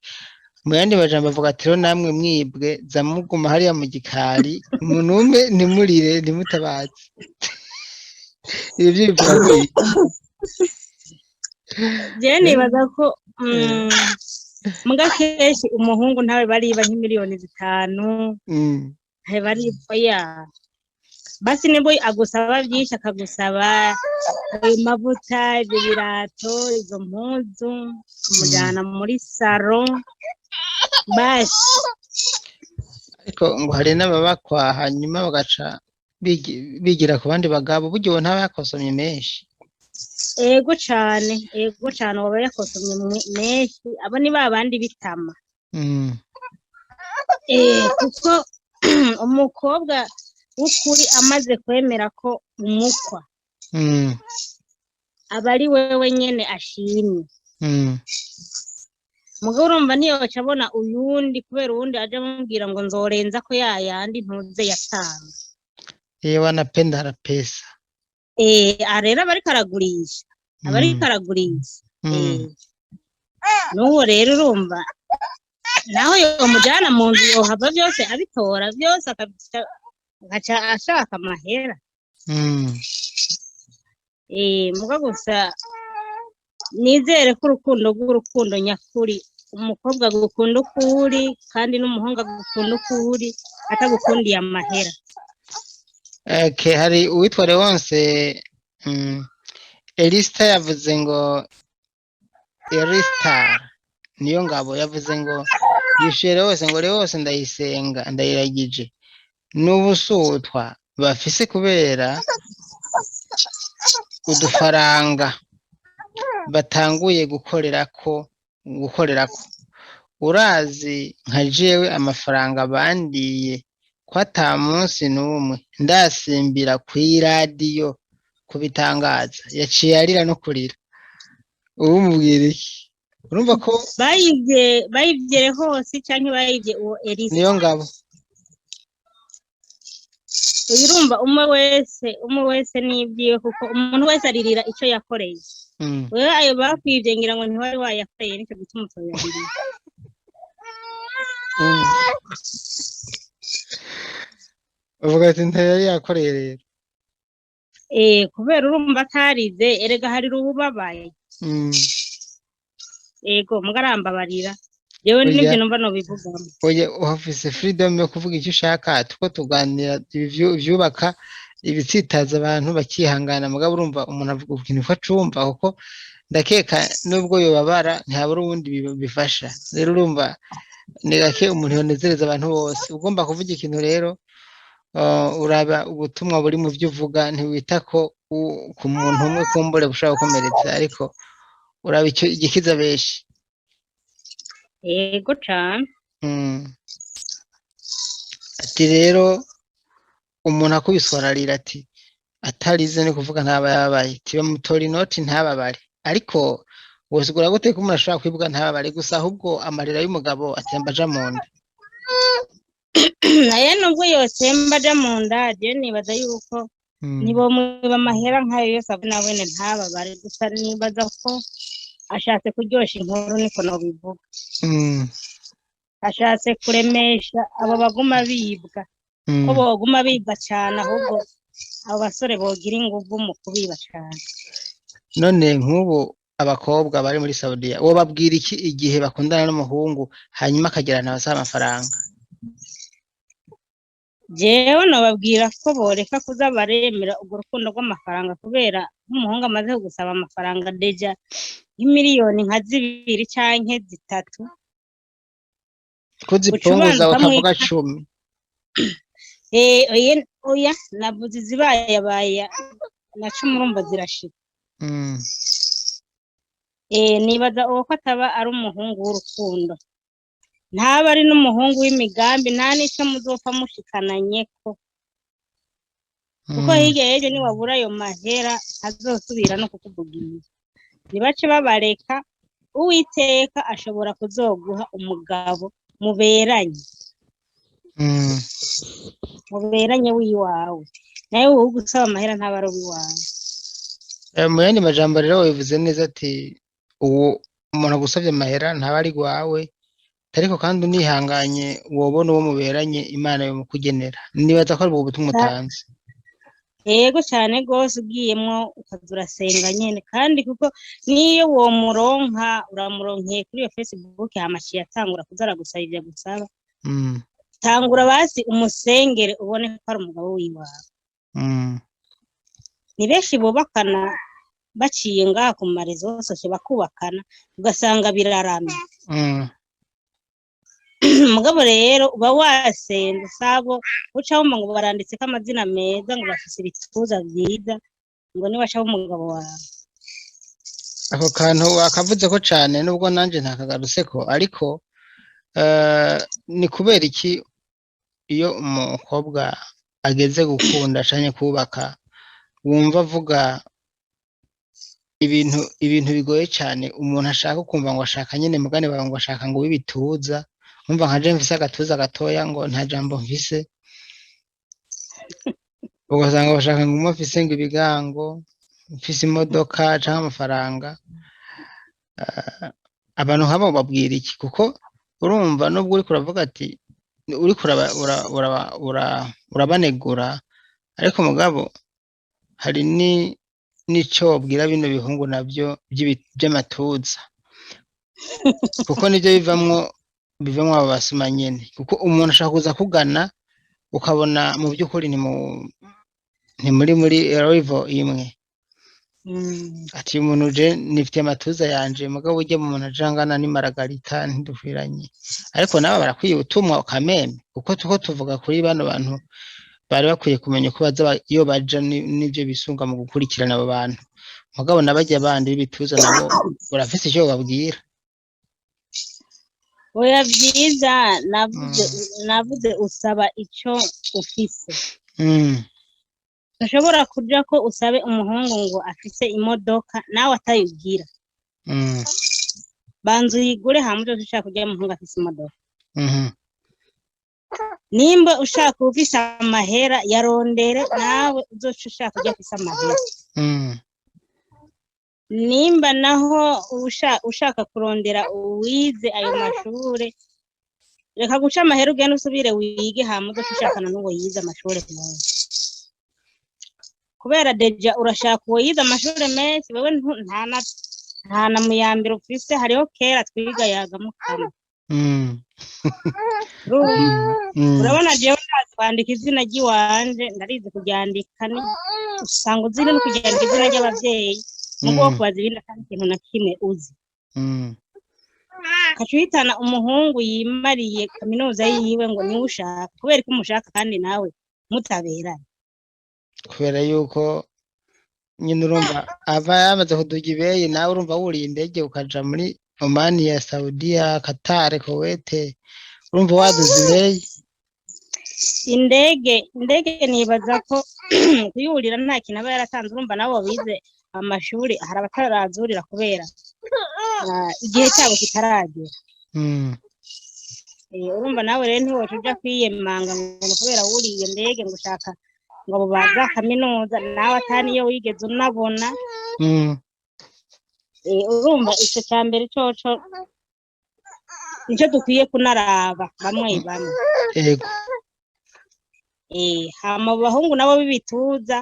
Mu yandi majambo avuga ati rero namwe mwibwe za muguma hariya mu gikari umuntu umwe nimurire nimutabaze. Ibyo bivuga je nibaza ko muga kenshi umuhungu ntawe bariba nk'imiliyoni 5 ntawe bariba ya basi nibo agusaba byinshi, akagusaba amavuta, ibyo birato, izo mpuzu, kumujyana muri saro basi. Ariko ngo hari n'ababakwa hanyuma bagaca bigira ku bandi bagabo, buryo ntaba yakosomye menshi. Ego cyane waba yakosomye menshi, abo ni babandi bitama. Kuko umukobwa w'ukuri amaze kwemera ko umukwa aba ari wewe nyene ashimye. Mugabo urumva niyo acabona uyundi kubera uwundi aje amubwira ngo nzorenza ko yayandi ntuze yatanga. Wanapenda na pesa. Arera bariko aragurisha n'uwo rero urumva naho yomujana mu nzu yohava byose abitora byose agaca ashaka amahera. Muga gusa nizere ko urukundo nyakuri, umukobwa gukunda ukuri kandi n'umuhungu gukunda ukuri atagukundiye amahera. Hari uwitwa Leonce Elista yavuze ngo Elistar niyo ngabo yavuze ngo yishure wose ngo Leonce ndayisenga ndayiragije n'ubusutwa bafise kubera udufaranga batanguye gukorerako. Urazi nka jewe amafaranga bandiye ko ata munsi n'umwe ndasimbira kw'iradiyo kubitangaza, yaciye arira no kurira. Ubu mubwira iki? Urumva ko bayivye hose canke bayivye uwo Elisa niyo ngabo. Urumva umwe wese nibyiwe, kuko umuntu wese aririra icyo yakoreye. Wewe ayo bakwivye ngira ngo ntiwari wayakoreye, nicyo gituma utoyarira. Uvuga ati ntayari yakoreye rero. Kubera urumva atarize erega hari ububabaye. Ego mugarambabarira yewe nivyo numva no bivugamo. Oya uhafise freedom yo kuvuga icyo ushaka, tuko tuganira ivyubaka ibitsitaza abantu bakihangana. Mugabo urumva umuntu avuga ikintu ko acumva, kuko ndakeka nubwo yobabara ntihabura ubundi bifasha. Rero urumva ni gake umuntu yonezereza abantu bose. Ugomba kuvuga ikintu rero uraba ubutumwa buri mu byo uvuga, ntiwita ko ku muntu umwe kumbure bushaka gukomeretsa, ariko uraba icyo igikiza benshi. Ego cyane. Ati rero umuntu akubiswararira ati atarize ni kuvuga ntaba yabaye, tiba mutora inoti ntababare. Ariko wosigura gute ko umuntu ashobora kwibuka ntababare gusa, ahubwo amarira y'umugabo atemba aja mu nda. Naye nubwo yotemba aja mu nda, je nibaza yuko nibo mwiba amahera nk'ayo yose abo nabone ntababare gusa nibaza ko ashatse kuryosha inkuru niko nobivuga ashatse kuremesha abo baguma bibwa ko boguma bibwa cyane ahubwo abo basore bogira inguvu mu kubiba cyane. none nk'ubu abakobwa bari muri Saudiya uwo babwira iki igihe bakundana n'umuhungu hanyuma akagirana basaba amafaranga? jewe nababwira ko boreka kuza baremera urwo rukundo rw'amafaranga kubera nk'umuhungu amaze gusaba amafaranga deja y'imiliyoni nka 2 canke 3 kuzipunguza bakavuga 10. Oya navuze zibaye na 10 urumva zirashika. Nibaza uwo ko ataba ari umuhungu w'urukundo ntaba ari n'umuhungu w'imigambi nta n'icyo muzopfa mushikananyeko kuko hirya y'ejo niwabura ayo mahera azosubira no kukuvugira nibace babareka uwiteka ashobora kuzoguha umugabo muberanye w'iwawe nawe wowe gusaba amahera ntaba ari uwiwawe. Mu yandi majambo rero bivuze neza ati uwo umuntu agusabye amahera ntaba ari gwawe ariko kandi unihanganye wobona uwo muberanye Imana yomukugenera. Nibaza ko ari ubwo butumwa utanze. Yego cyane gose ugiyemwo ukazurasenga nyene kandi kuko niyo wo muronka uramuronkeye kuri iyo Facebook hamashi yatangura kuzara gusabira gusaba tangura basi umusengere ubone ko ari umugabo w'iwawe. Ni benshi bubakana baciye ngaha ku marezo hose bakubakana ugasanga biraramye. Mugabo rero uba wasenze sabo uca wumva ngo baranditse ko amazina meza ngo bafise ibituza vyiza ngo ni waca umugabo wawe. Ako kantu wakavuze ko cane nubwo nanje ntakagaruseko ariko ni kubera iki iyo umukobwa ageze gukunda canke kubaka wumva avuga ibintu bigoye cane umuntu ashaka kumva ngo ashaka nyene mugane bawe ngo ashaka ngo bibituza umva nka je mfise agatuza gatoya ngo nta jambo mfise ugasanga bashaka ngo mfise ngo ibigango mfise imodoka canke amafaranga. Abantu nk'abo babwira iki kuko urumva nubwo uri kuravuga ati uri urabanegura ariko mugabo hari nico bwira bino bihungu navyo by'amatuza kuko nivyo bivamwo abo basuma nyene kuko umuntu ashaka kuza kugana ukabona mu by'ukuri ntimuri muri level imwe. Ati umuntu je nifite amatuza yanje mugabo ujye mu muntu ajangana ni Maragarita ntidukwiranye ariko nabo barakwiye ubutumwa ukameme kuko tuko tuvuga kuri bano bantu bari bakwiye kumenya ko baza iyo baja n'ivyo bisunga mu gukurikirana abo bantu mugabo nabajya bandi b'ibituza nabo urafise icyo babwira. Oya vyiza navuze usaba ico ufise. Ushobora kuja ko usabe umuhungu ngo afise imodoka nawe atayibwira. Banzu yigure hamujo ushaka kujya umuhungu afise imodoka. Nimba ushaka ufise amahera yarondere nawe uzoca ushaka kujya afise amahera. Nimba naho ushaka kurondera uwize ayo mashure reka guca amahera ugenda usubire wige hamuzo ushakana n'uwo yize amashure menshi kubera deja urashaka uwo yize amashure menshi wewe nta na muyambere ufise hariho kera twiga yagamukana. Urabona jewe kwandika izina ry'iwanje ndarize kuryandika ni usanga uzi no kuryandika izina ry'abavyeyi mugo kubaza ibindi kandi ikintu na kimwe uzi. Kacuhitana umuhungu yimariye kaminuza yiwe ngo ni ushaka kubera ko umushaka kandi nawe mutaberanye kubera yuko nyine urumva ava yamaze kuduga ibeye nawe urumva wuriye indege ukaja muri Oman ya Saudiya Qatar Kuwait urumva waduze ibeye. Indege nibaza ko kuyurira nta kintu aba yaratanze urumva nabo bize amashuri hari abatarazurira kubera igihe cyabo kitaragera. Urumva nawe rero ntiwoca uja kwiyemanga ngo kubera wuriye ndege ngo ushaka ngo abo baza kaminuza nawe ataniyo wigeze unabona. Urumva ico ca mbere coco nico dukwiye kunaraba bamwe bamwe. Yego. Hama bahungu nabo b'ibituza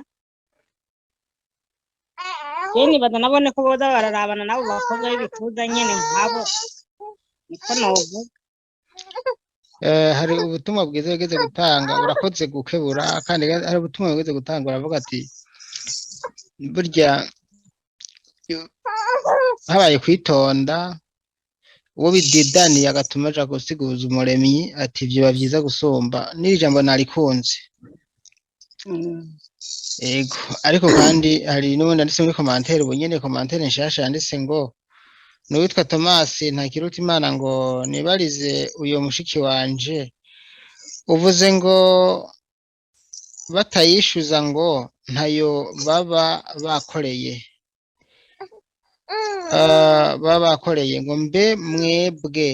nibaza nabone ko boza bararabana nabo bakobwa b'ibituza nyene nkabo, niko novuga. Hari ubutumwa bwiza wigeze gutanga, urakoze gukebura, kandi hari ubutumwa wigeze gutanga uravuga ati burya habaye kwitonda, uwo bididaniye agatuma aja gusiguza umuremyi ati vyoba vyiza gusumba. N'iri jambo narikunze. Ego, ariko kandi hari n'ubundi anditse muri commentaire, ubu nyene commentaire nshasha yanditse ngo n'uwitwa Thomas Ntakirutimana ngo nibarize uyo mushiki wanje uvuze ngo batayishuza ngo ntayo baba bakoreye. Baba bakoreye ngo mbe mwebwe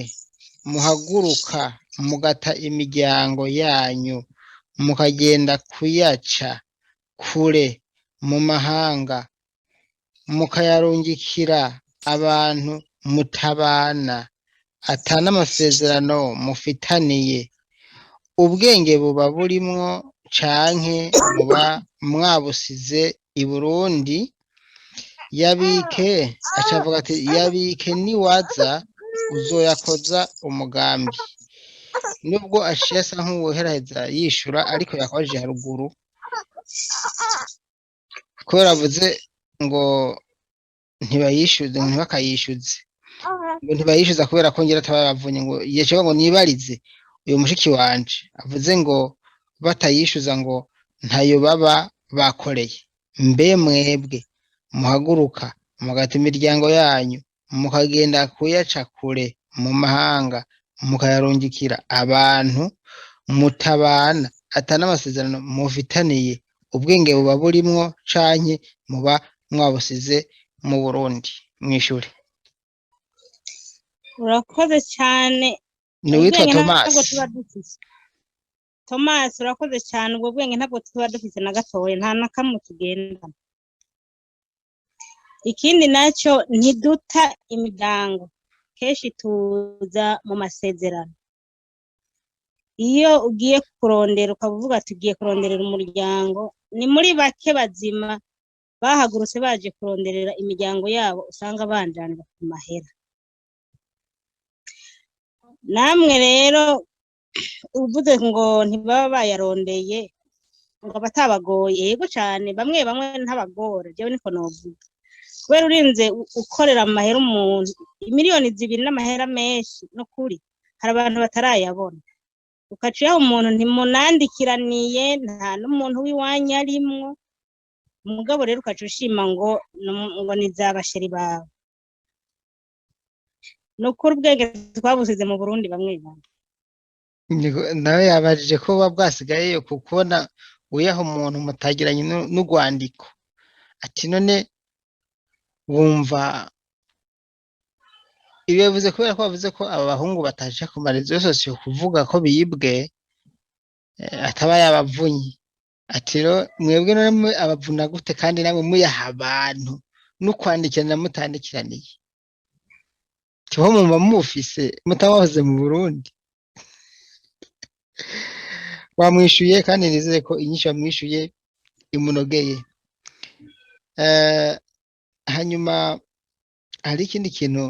muhaguruka mugata imiryango yanyu mukagenda kuyaca kure mu mahanga mukayarungikira abantu mutabana atana amasezerano mufitaniye, ubwenge buba burimwo canke muba mwabusize i Burundi? Yabike acavuga ati yabike niwaza uzoyakoza umugambi. Nubwo aciye asa nk'uwoheraheza yishura, ariko yakabajije haruguru kubera avuze ngo ntibayishuze, ntibakayishuze, ngo ntibayishuza kubera ko ngira atabavunye, ngo yeceho ngo nibarize uyu mushiki wanje avuze ngo batayishuza ngo ntayo baba bakoreye. Mbe mwebwe muhaguruka mugata imiryango yanyu mukagenda kuyaca kure mu mahanga mukayarungikira abantu mutabana atana amasezerano mufitaniye, ubwenge buba burimwo canke muba mwabusize mu Burundi? Mw'ishure. Urakoze cyane. Niwitwa Thomas. Thomas, urakoze cyane. Ubwo bwenge ntabwo tuba dufise na gatoya, nta na kamwe tugenda. Ikindi naco ntiduta imiryango, kenshi tuza mu masezerano. Iyo ugiye kurondera ukavuga ati ugiye kuronderera umuryango, ni muri bake bazima bahagurutse baje kuronderera imiryango yabo usanga banjanira ku mahera. Namwe rero uvuze ngo ntibaba bayarondeye ngo batabagoye, yego cyane, bamwe bamwe ntabagora, jewe niko novuga. Kubera urinze ukorera amahera umuntu imiliyoni 2 n'amahera menshi, no kuri hari abantu batarayabona, ukaciyaho umuntu ntimunandikiraniye, nta n'umuntu w'iwanyu arimwo, umugabo rero ukaca ushima ngo nizabasheri bawe. Nukuri ubwenge twabusize mu Burundi bamwe bamwe. Nawe yabajije ko buba bwasigayeyo kukubona uyaha umuntu mutagiranye n'urwandiko, ati none wumva ibi yavuze kubera ko bavuze ko aba bahungu bataje kumara izo sosiyo kuvuga ko biyibwe, ataba yabavunye. Ati rero mwebwe none abavuna gute kandi namwe muyaha abantu n'ukwandikirana mutandikiraniye? Kiho mumva mufise mutabahoze mu Burundi. Wamwishuye kandi nizeye ko inyishu wamwishuye imunogeye. Hanyuma hari ikindi kintu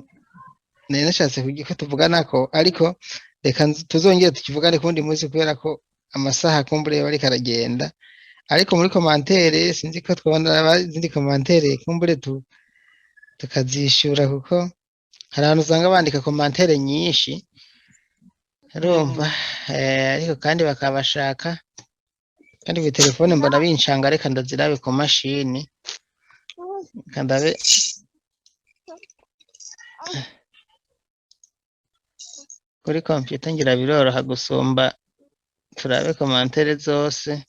nari nashatse ko tuvuganako, ariko reka tuzongere tukivugane kundi munsi kubera ko amasaha kumbure bari karagenda. Ariko muri commentaire sinzi ko twabona izindi commentaire kumbure tukazishura, kuko hari abantu usanga bandika commentaire nyinshi, urumva, ariko kandi bakabashaka kandi ku telefone mbona bincanga, reka ndazirabe ku mashini kandabe kuri computer ngira biroroha gusumba turabe commentaire zose.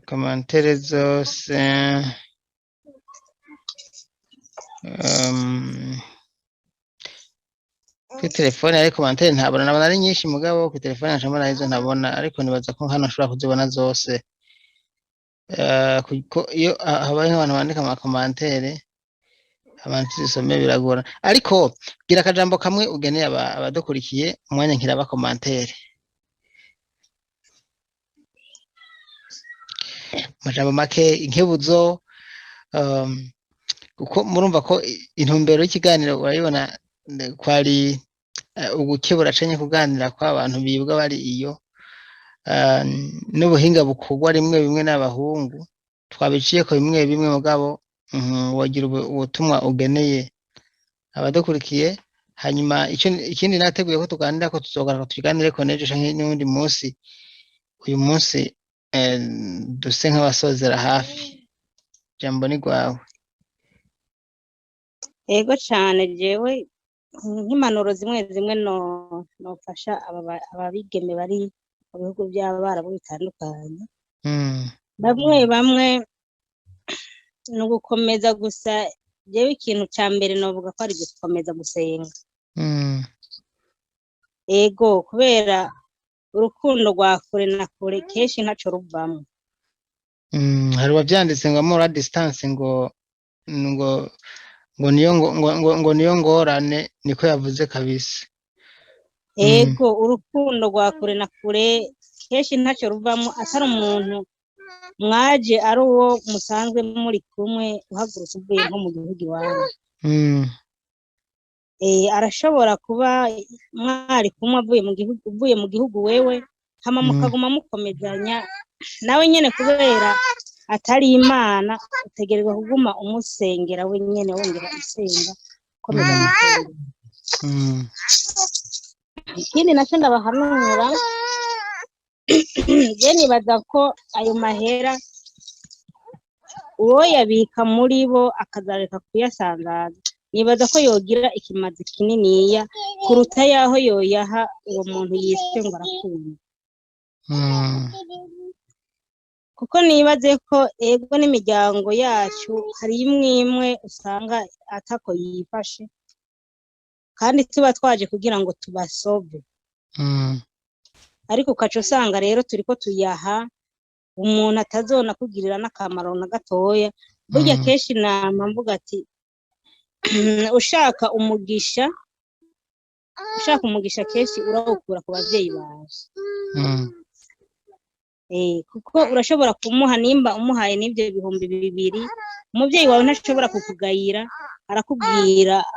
Commentaire zose kuri telefone ariko komantere nabona ari nyinshi mugabo ku telefone ncamara izo ntabona ariko nibaza ko hano nshobora kuzibona zose kuko iyo habaye nk'abantu bandika amakomantere abantu zisome biragora ariko gira akajambo kamwe ugeneye abadukurikiye umwanya nkira abakomantere amajambo make inkebuzo kuko murumva ko intumbero y'ikiganiro urayibona kwari ugukebura cenye kuganira kw'abantu bibwa bari iyo n'ubuhinga bukugwa rimwe bimwe n'abahungu twabiciye ko bimwe bimwe mugabo wagira ubutumwa ugeneye abadukurikiye hanyuma ikindi nateguye ko tuganira ko tuzogaruka tuganire ko nejo canke n'undi munsi uyu munsi duse nk'abasozera hafi jambo ni gwawe ego cane jewe nk'impanuro zimwe zimwe nofasha ababigeme bari mu bihugu by'abarabu bitandukanye bamwe no gukomeza gusa jewe ikintu ca mbere novuga ko ari gukomeza gusenga ego kubera urukundo rwa kure na kure kenshi ntaco ruvamwo hari wavyanditse ngo amora distance ngo niyo ngorane niko yavuze kabisa ego urukundo rwa kure na kure kenshi ntacyo ruvamo atari umuntu mwaje ari uwo musanzwe muri kumwe uhagurutse uvuye nko mu gihugu iwanyu arashobora kuba mwari kumwe uvuye mu gihugu wewe hama mukaguma mukomezanya nawe nyene kubera atari imana utegerezwa kuguma umusengera we nyene wongera usenga komeza musenga ikindi naco ndabahanura je nibaza ko ayo mahera uwo yabika muri bo akazareka kuyasangaza nibaza ko yogira ikimazi kininiya kuruta yaho yoyaha uwo muntu yiswe ngo arakunda kuko nibaze ko ego n'imiryango yacu hari imwe usanga atako yifashe kandi tuba twaje kugira ngo tubasove ariko ukaca usanga rero turiko tuyaha umuntu atazona kugirira n'akamaro na gatoya burya kenshi nama mvuga ati ushaka umugisha kenshi urawukura ku bavyeyi bawe kuko urashobora kumuha nimba umuhaye n'ivyo bihumbi 2 umuvyeyi wawe ntashobora kukugayira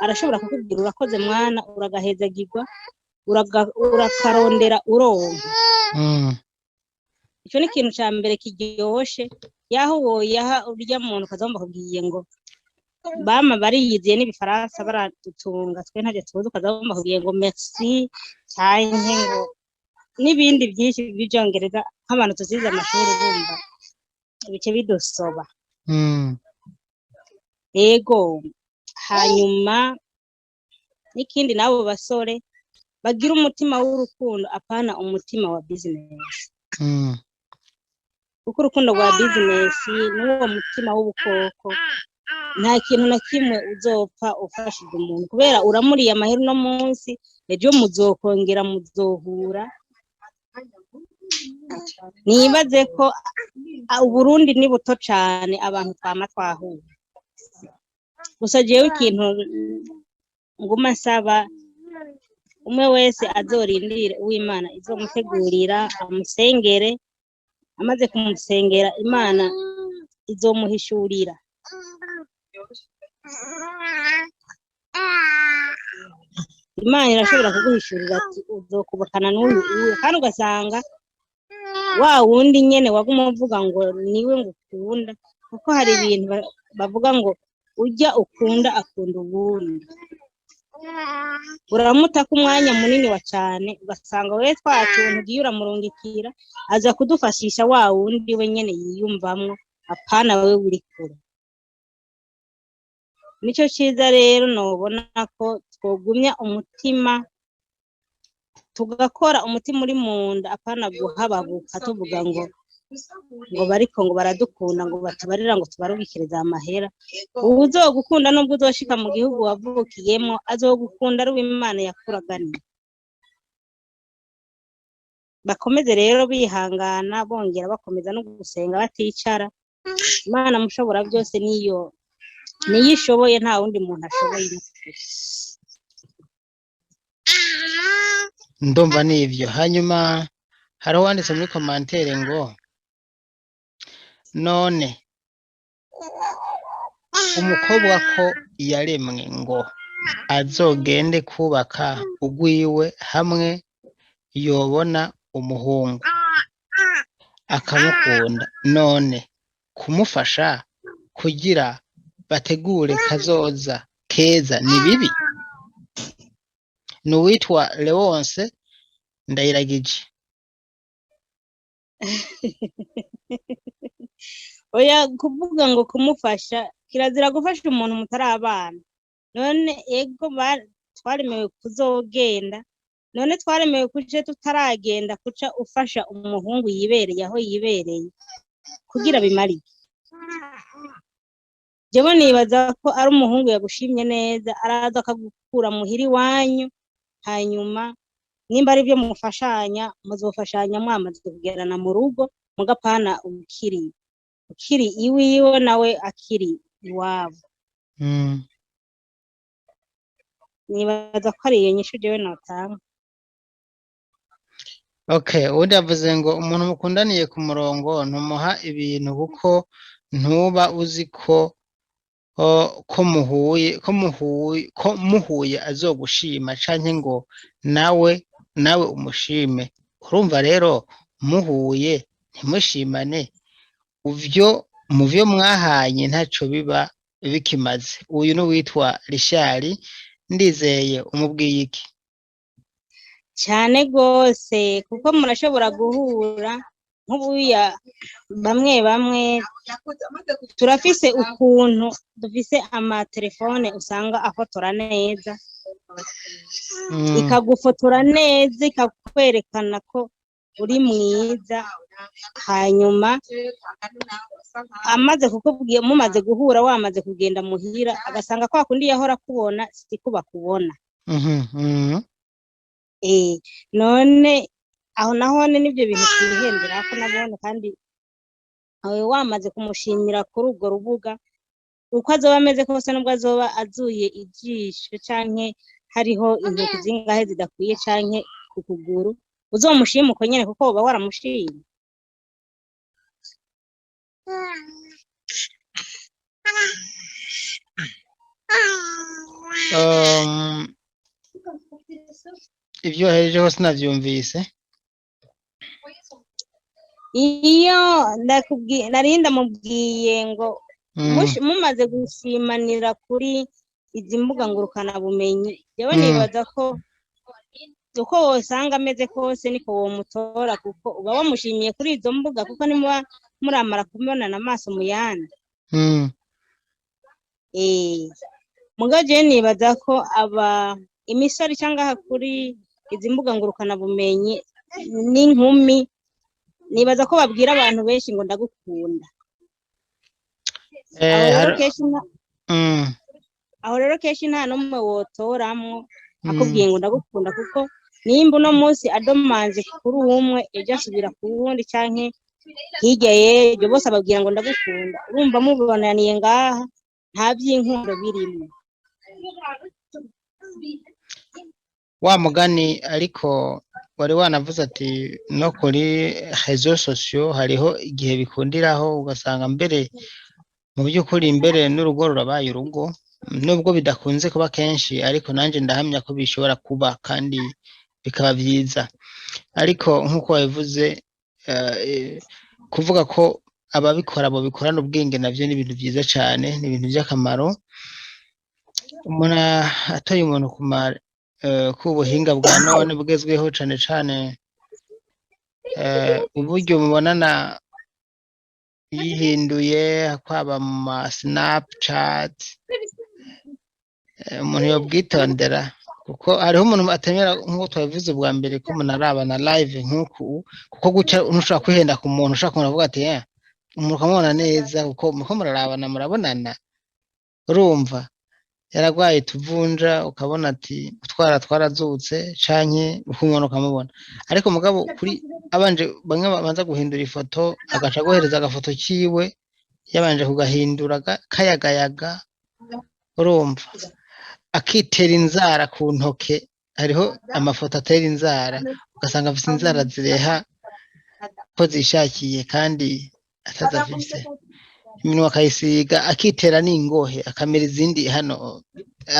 arashobora kukubwira urakoze mwana uragahezagirwa urakarondera uronka ico ni ikintu ca mbere kiryoshe yaho woyaha urya muntu ukazomba kubwiye ngo bama bariyiziye n'ibifaransa baradutunga twe ntaje tuzi ukazomba kubwiye ngo merci canke ngo n'ibindi byinshi by'ibyongereza nk'abantu tuzize amashuri bumva ibice bidusoba ego hanyuma n'ikindi nabo basore bagira umutima w'urukundo apana umutima wa business kuko urukundo rwa business n'uwo mutima w'ubukoko nta kintu na kimwe uzopfa ufashije umuntu kubera uramuriye amahera no munsi ejo muzokongera muzohura nibaze ko Uburundi ni buto cane abantu twama twahura gusa jewe ikintu nguma nsaba umwe wese azorindire uw'Imana izomutegurira amusengere amaze kumusengera Imana izomuhishurira Imana irashobora kuguhishurira ati uzokubakana n'uyu kandi ugasanga wa wundi nyene waguma uvuga ngo niwe ngukunda kuko hari ibintu bavuga ngo ujya ukunda akunda ubundi uramutaka umwanya munini wa cane ugasanga wewe twatuntu ugiye uramurungikira aza kudufashisha wa wundi we nyene yiyumvamwo apana wewe uri kure nico ciza rero nobona ko twogumya umutima tugakora umutima uri munda apana guhababuka tuvuga ngo ngo bariko ngo baradukunda ngo batubarira ngo tubarubikiriza amahera uzogukunda nubwo uzoshika mu gihugu wavukiyemo azogukunda ari Imana yakuraganiye bakomeze rero bihangana bongera bakomeza no gusenga baticara Imana mushobora byose niyo ishoboye nta wundi muntu ashoboye ndumva nivyo. Hanyuma hariho wanditse muri commentaire ngo none umukobwa ko yaremwe ngo azogende kubaka ugwiwe hamwe yobona umuhungu akamukunda none kumufasha kugira bategure kazoza keza ni bibi. Nuwitwa Leonce Ndayiragije. oya kuvuga ngo kumufasha kirazira gufasha umuntu mutarabana none ego twaremewe kuzogenda none twaremewe kuje tutaragenda kuca ufasha umuhungu yibereye aho yibereye kugira bimari jewe nibaza ko ari umuhungu yagushimye neza araza akagukura muhiri wanyu hanyuma nimba ari byo mufashanya muzofashanya mwamaze kugerana mu rugo mugapana ukiri iwiwe nawe akiri iwabo nibaza ko ari iyo nyishu jewe notanga. Okay, undi yavuze ngo umuntu mukundaniye ku murongo ntumuha ibintu kuko ntuba uzi ko muhuye azogushima canke ngo nawe umushime. Urumva rero muhuye ntimushimane mu vyo mwahanye ntaco biba bikimaze. Uyu ni witwa Richard Ndizeye umubwiye iki? Cyane gose kuko murashobora guhura nk'ubuya bamwe turafise ukuntu dufise amatelefone usanga afotora neza ikagufotora neza ikakwerekana ko uri mwiza hanyuma amaze kukubwiye mumaze guhura wamaze kugenda muhira agasanga kwa kundi yahora kubona siko bakubona. None aho nahone nibyo bintu twihendera ko nabone kandi wamaze kumushimira kuri ubwo rubuga uko azoba ameze kose nubwo azoba azuye ijisho canke hariho intoki zingahe zidakwiye canke ku kuguru uzomushima uko nyene kuko uba waramushimye. Ibyo heje hose navyumvise. Iyo narinda mubwiye ngo mumaze gushimanira kuri izi mbuga ngurukana bumenyi jewe nibaza ko uko wosanga ameze kose niko wo mutora kuko uba wamushimiye kuri izo mbuga kuko nimuba muramara kubonana amaso mu yandi. Muga je nibaza ko imisori cyangwa kuri izi mbuga ngurukana bumenyi n'inkumi nibaza ko babwira abantu benshi ngo ndagukunda. Aho rero keshi nta numwe wotoramwo akubwiye ngo ndagukunda kuko nimba uno munsi adomanze kuri umwe ejo asubira ku wundi canke hirya yejo bose ababwira ngo ndagukunda urumva mubonaniye ngaha nta by'inkuru birimo. Wa mugani ariko wari wanavuze ati no kuri réseaux sociaux hariho igihe bikundiraho ugasanga mbere mu by'ukuri mbere n'urugo rurabaye urugo nubwo bidakunze kuba kenshi ariko nanje ndahamya ko bishobora kuba kandi bikaba byiza. Ariko nkuko wabivuze kuvuga ko ababikora bo bikorana ubwenge navyo ni ibintu byiza cyane ni ibintu by'akamaro. Umuntu atoye umuntu ku buhinga bwa none bugezweho cane cane uburyo mubonana yihinduye kwaba mu Snapchat umuntu yobwitondera kuko hariho umuntu atemera nk'uko twabivuze bwa mbere ko umuntu arabana live nk'uku kuko guca ntushobora kwihenda ku muntu ushaka kumenya avuga ati umuntu ukamubona neza kuko muko murarabana murabonana urumva yaragwaye tuvunja ukabona ati utwara twarazutse canke ukumubona ukamubona ariko mugabo kuri abanje bamwe babanza guhindura ifoto agaca guhereza agafoto kiwe yabanje kugahindura kayagayaga urumva akitera inzara ku ntoke hariho amafoto atera inzara ugasanga afite inzara zireha ko zishakiye kandi atazafise iminwa akayisiga akitera n'ingohe akamera izindi hano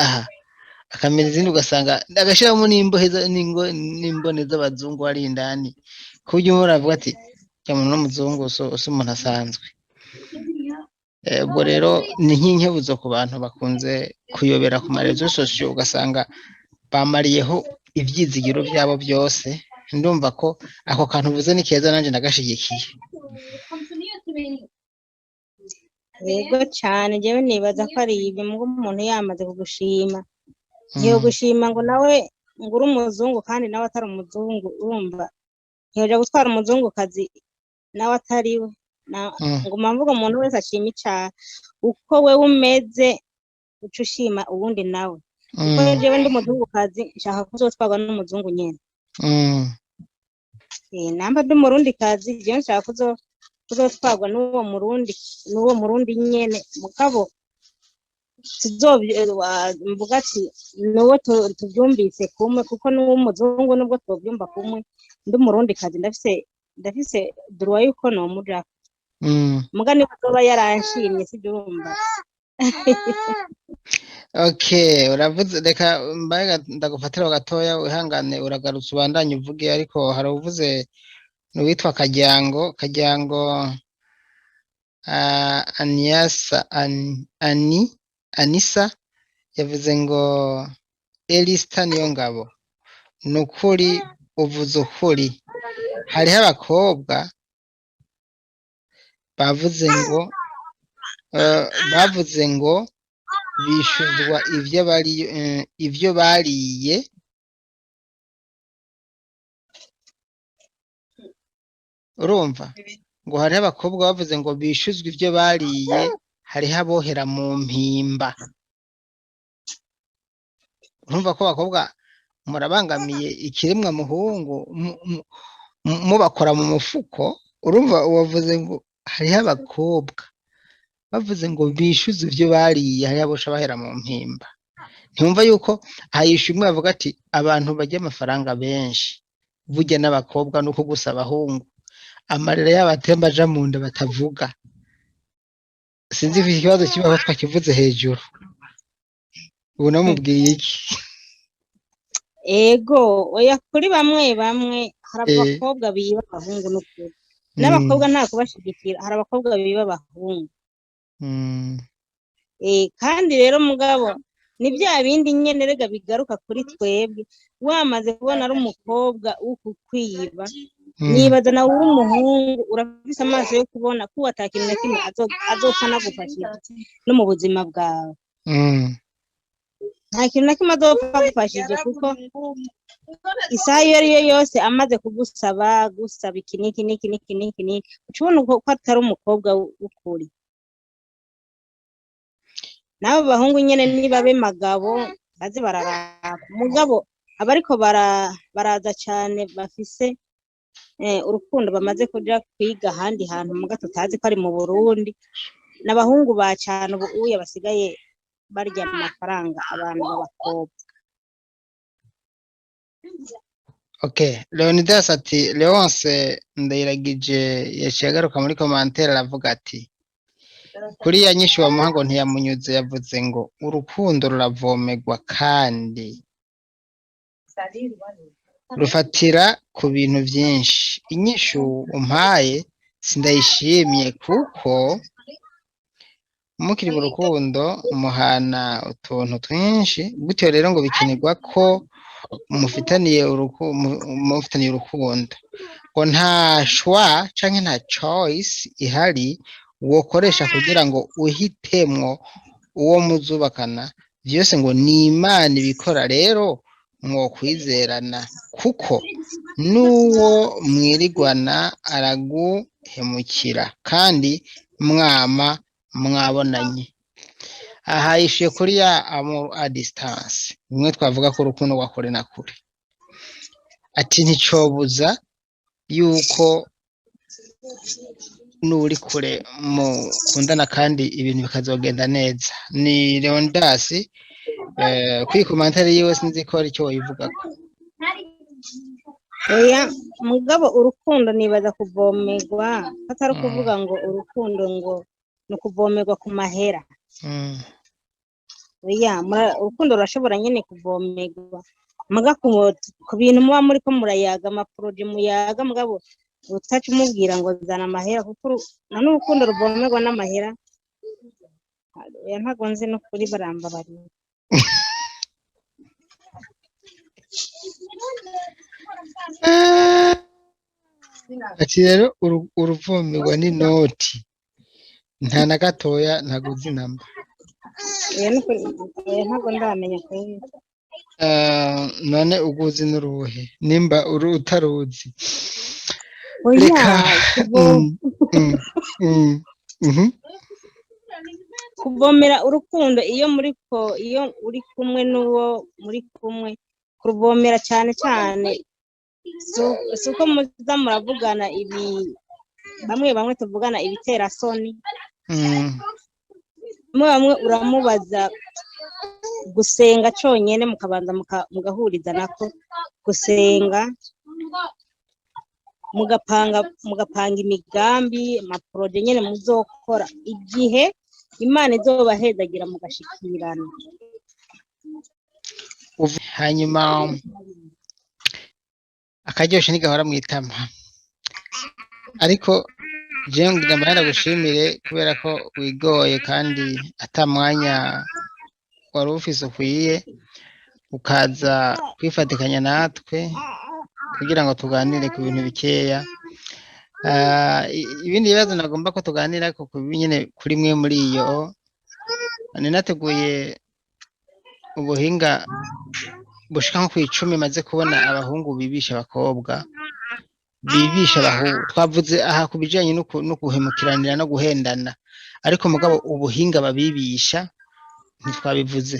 aha akamera izindi ugasanga agashiramo n'imbone z'abazungu ari indani kuburyo umuntu avuga ati umuntu n'umuzungu si umuntu asanzwe ubwo rero ni nk'inkebuzo ku bantu bakunze kuyobera ku marezo sosiyo ugasanga bamariyeho ivyizigiro byabo byose ndumva ko ako kantu uvuze ni keza nanje nagashigikiye yego cyane jewe nibaza ko ari ibi mugo umuntu yamaze kugushima ngiye gushima ngo nawe ngo uri umuzungu kandi nawe atari umuzungu urumva ntiyoja gutwara umuzungukazi nawe atariwe ngo mvuga umuntu wese ashima icaha uko wewe umeze uca ushima uwundi nawe kuko jewe ndi umuzungukazi nshaka kuzotwarwa n'umuzungu nyene namba ndi umurundi kazi jewe nshaka kuzotwarwa n'uwo murundi nyene mugabo mvuga ati nuwo tuvyumvise kumwe kuko n'uwo muzungu nubwo twovyumva kumwe ndi umurundi kazi ndafise droit yuko nomuja muga niba azoba yaranshimye sibyo urumva okay uravuze reka mbaye ndagufatira gatoya wihangane uragarutse ubandanye uvuge ariko hari uvuze n'uwitwa Kajyango Anisa yavuze ngo Elista niyo ngabo nukuri uvuze ukuri hariho abakobwa bavuze ngo bishuzwa ivyo bariye urumva ngo hariho abakobwa bavuze ngo bishuzwa ivyo bariye hariho abohera mu mpimba urumva ko abakobwa murabangamiye ikiremwa muhungu mubakora mu mufuko urumva uwavuze ngo hariho abakobwa bavuze ngo bishuze ivyo bariye hariho abosha bahera mu mpimba ntumva yuko hayisha umwe avuga ati abantu bajya amafaranga benshi burya n'abakobwa nuko gusa abahungu amarira y'abatemba aja mu nda batavuga sinzi ko ikibazo kibaho twakivuze hejuru ubu namubwiye iki ego oya kuri bamwe hari abakobwa biba abahungu n'ukuri n'abakobwa nta kubashigikira hari abakobwa biba abahungu kandi rero mugabo ni bya bindi nyene rega bigaruka kuri twebwe wamaze kubona ari umukobwa ukukwiba nibaza nawe uri umuhungu urafise amaso yo kubona ko atakintu na kimwe azopfa nagufashije no mu buzima bwawe nta kintu na kimwe azopfa agufashije kuko isaha iyo ariyo yose amaze gusaba iki niki ucubona ko atari umukobwa w'ukuri nabo bahungu nyene niba be magabo bazi bararaba mugabo abariko baraza cyane bafise urukundo bamaze kuja kwiga ahandi hantu muga tutazi ko ari mu Burundi n'abahungu ba cyane ubu uya basigaye barya amafaranga abantu b'abakobwa okay Leonidas ati Leonce Ndayiragije yaciye agaruka muri commentaire aravuga ati kuri ya nyinshi wa muhango ntiyamunyuze yavuze ngo urukundo ruravomegwa kandi rufatira ku bintu byinshi inyishu umpaye sindayishimye kuko mukiri mu rukundo umuhana utuntu twinshi gutyo rero ngo bikinirwa ko mufitaniye urukundo ngo nta shwa canke nta choice ihari wokoresha kugira ngo uhitemwo uwo muzubakana byose ngo ni Imana ibikora rero mwokwizerana kuko n'uwo mwirigwana araguhemukira kandi mwabonanye. Aha yishuye kuri ya amour à distance, bimwe twavuga ko urukundo rwa kure na kure. Ati nticobuza yuko n'uri kure mukundana kandi ibintu bikazogenda neza. Ni Leonidas kuri komantere yiwe sinzi ko ari cyo wayivugako. oya mugabo urukundo nibaza kuvomerwa atari kuvuga ngo urukundo ngo ni ukuvomerwa ku mahera. oya urukundo rurashobora nyine kuvomerwa muga ku bintu muba muri ko murayaga amaporoje muyaga mugabo utaca umubwira ngo zana amahera kuko n'urukundo ruvomerwa n'amahera. oya ntago nzi no kuri baramba bari ati rero uruvomerwa n'inoti nta na gatoya ntaguzi namba. oya ntago ndamenya kuri none uguzi n'uruhe nimba utaruzi. oya kuvomera urukundo iyo uri kumwe n'uwo muri kumwe kuruvomera cyane cyane si uko muza muravugana ibi bamwe tuvugana ibitera soni. bamwe uramubaza gusenga cyonyine mukabanza mugahuriza nako gusenga mugapanga imigambi amaporoje nyine muzokora igihe Imana izobahezagira mugashikirana. hanyuma akaryoshe ntigahora mwitama. ariko jewe ngira amahera gushimire kubera ko wigoye kandi ata mwanya wari ufise ukwiye ukaza kwifatikanya natwe kugira ngo tuganire ku bintu bikeya. ibindi bibazo nagomba ko tuganira ko nyine kuri mwe muri iyo ninateguye ubuhinga bushika nko kw'icumi maze kubona abahungu bibisha abakobwa bibisha abahungu. twavuze aha ku bijanye no guhemukiranira no guhendana, ariko mugabo ubuhinga babibisha ntitwabivuze.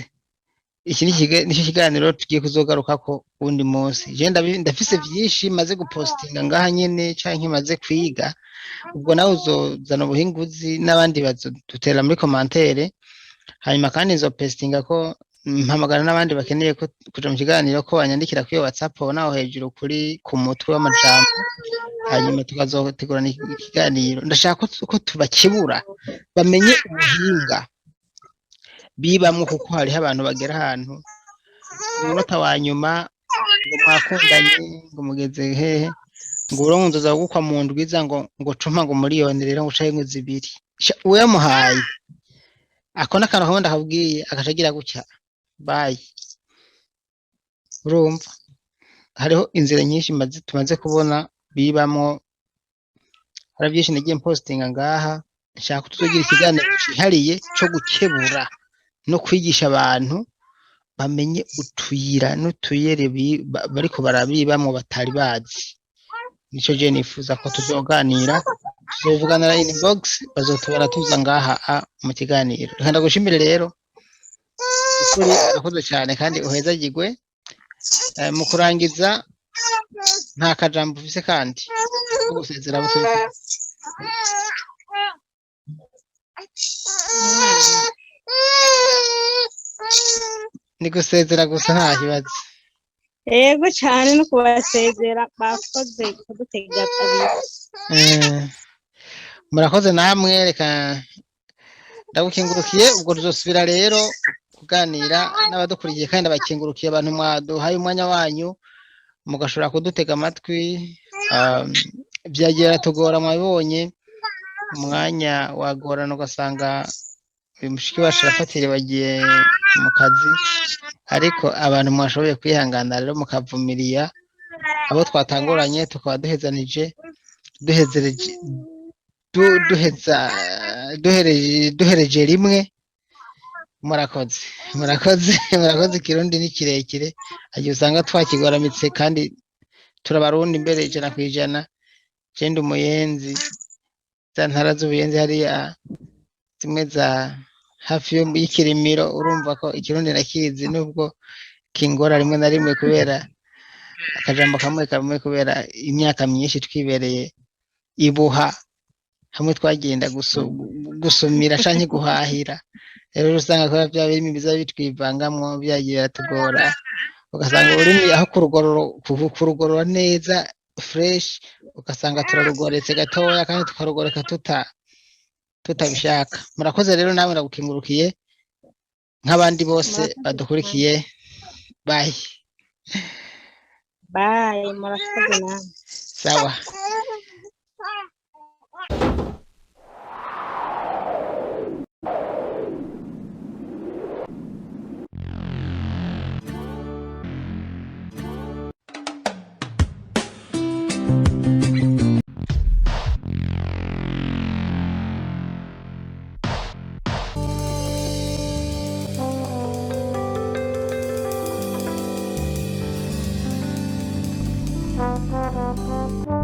iki nicyo kiganiro tugiye kuzogarukako uwundi munsi. je ndafise vyinshi maze gupostinga ngaha nyene canke maze kwiga, ubwo nawe uzozana ubuhinga uzi n'abandi bazodutera muri komantere, hanyuma kandi nzopostinga ko mpamagara n'abandi bakeneye ko kuja mu kiganiro ko banyandikira kuri WhatsApp naho hejuru kuri ku mutwe w'amajambo, hanyuma tukazotegurana ikiganiro. ndashaka ko tubakebura bamenye ubuhinga bibamwo, kuko hariho abantu bagera ahantu umunota wa nyuma ngo mwakundanye ngo mugeze hehe ngo urongo nzoza gukwa mu ndwiza ngo cuma ngo miliyoni rero ngo ucaye zibiri uyamuhaye ako n'akantu kamwe ndakabwiye agaca agira gutya bayi. urumva hariho inzira nyinshi tumaze kubona bibamwo. hari byinshi nagiye postinga ngaha. nshaka ko tuzogira ikiganiro cyihariye cyo gukebura no kwigisha abantu bamenye utuyira n'utuyere bariko barabibamwo batari bazi. nico je nifuza ko tuzoganira, tuzovuganira inbox, bazotubara tuza ngaha mu kiganiro. reka ndagushimire rero ukuri urakoze cyane kandi uhezagirwe. mu kurangiza nta kajambo ufise kandi ko gusezera abo turi kumwe. ni gusezera gusa nta kibazo. yego cyane no kubasezera bakoze kudutega kabiri. murakoze namwe, reka ndagukengurukiye. ubwo tuzosubira rero kuganira n'abadukurikiye kandi ndabakengurukiye abantu mwaduhaye umwanya wanyu mugashobora kudutega amatwi. byagera tugora mwabibonye, umwanya wagorana ugasanga uyu mushiki wacu arafatire bagiye mu kazi, ariko abantu mwashoboye kwihangana rero mukavumiriya abo twatanguranye tukaba duhereje rimwe. murakoze murakoze murakoze. Ikirundi ni kirekire, hagiye usanga twakigoramitse kandi turabarundi imbere ijana ku ijana. Jenda umuyenzi, za ntara z'ubuyenzi hariya zimwe za hafi y'ikirimiro, urumva ko ikirundi nakizi nubwo kingora rimwe na rimwe kubera akajambo kamwe kamwe, kubera imyaka myinshi twibereye ibuha, hamwe twagenda gusumira canke guhahira. Rero usanga kubera bya birimi biza bitwivangamwo byagira tugora, ugasanga ururimi aho kurugorora neza fresh, ugasanga turarugoretse gatoya kandi tukarugoreka tutabishaka. Murakoze rero, nawe ndagukengurukiye nk'abandi bose badukurikiye. Bye. Bye, murakoze namwe. Sawa. Thank you.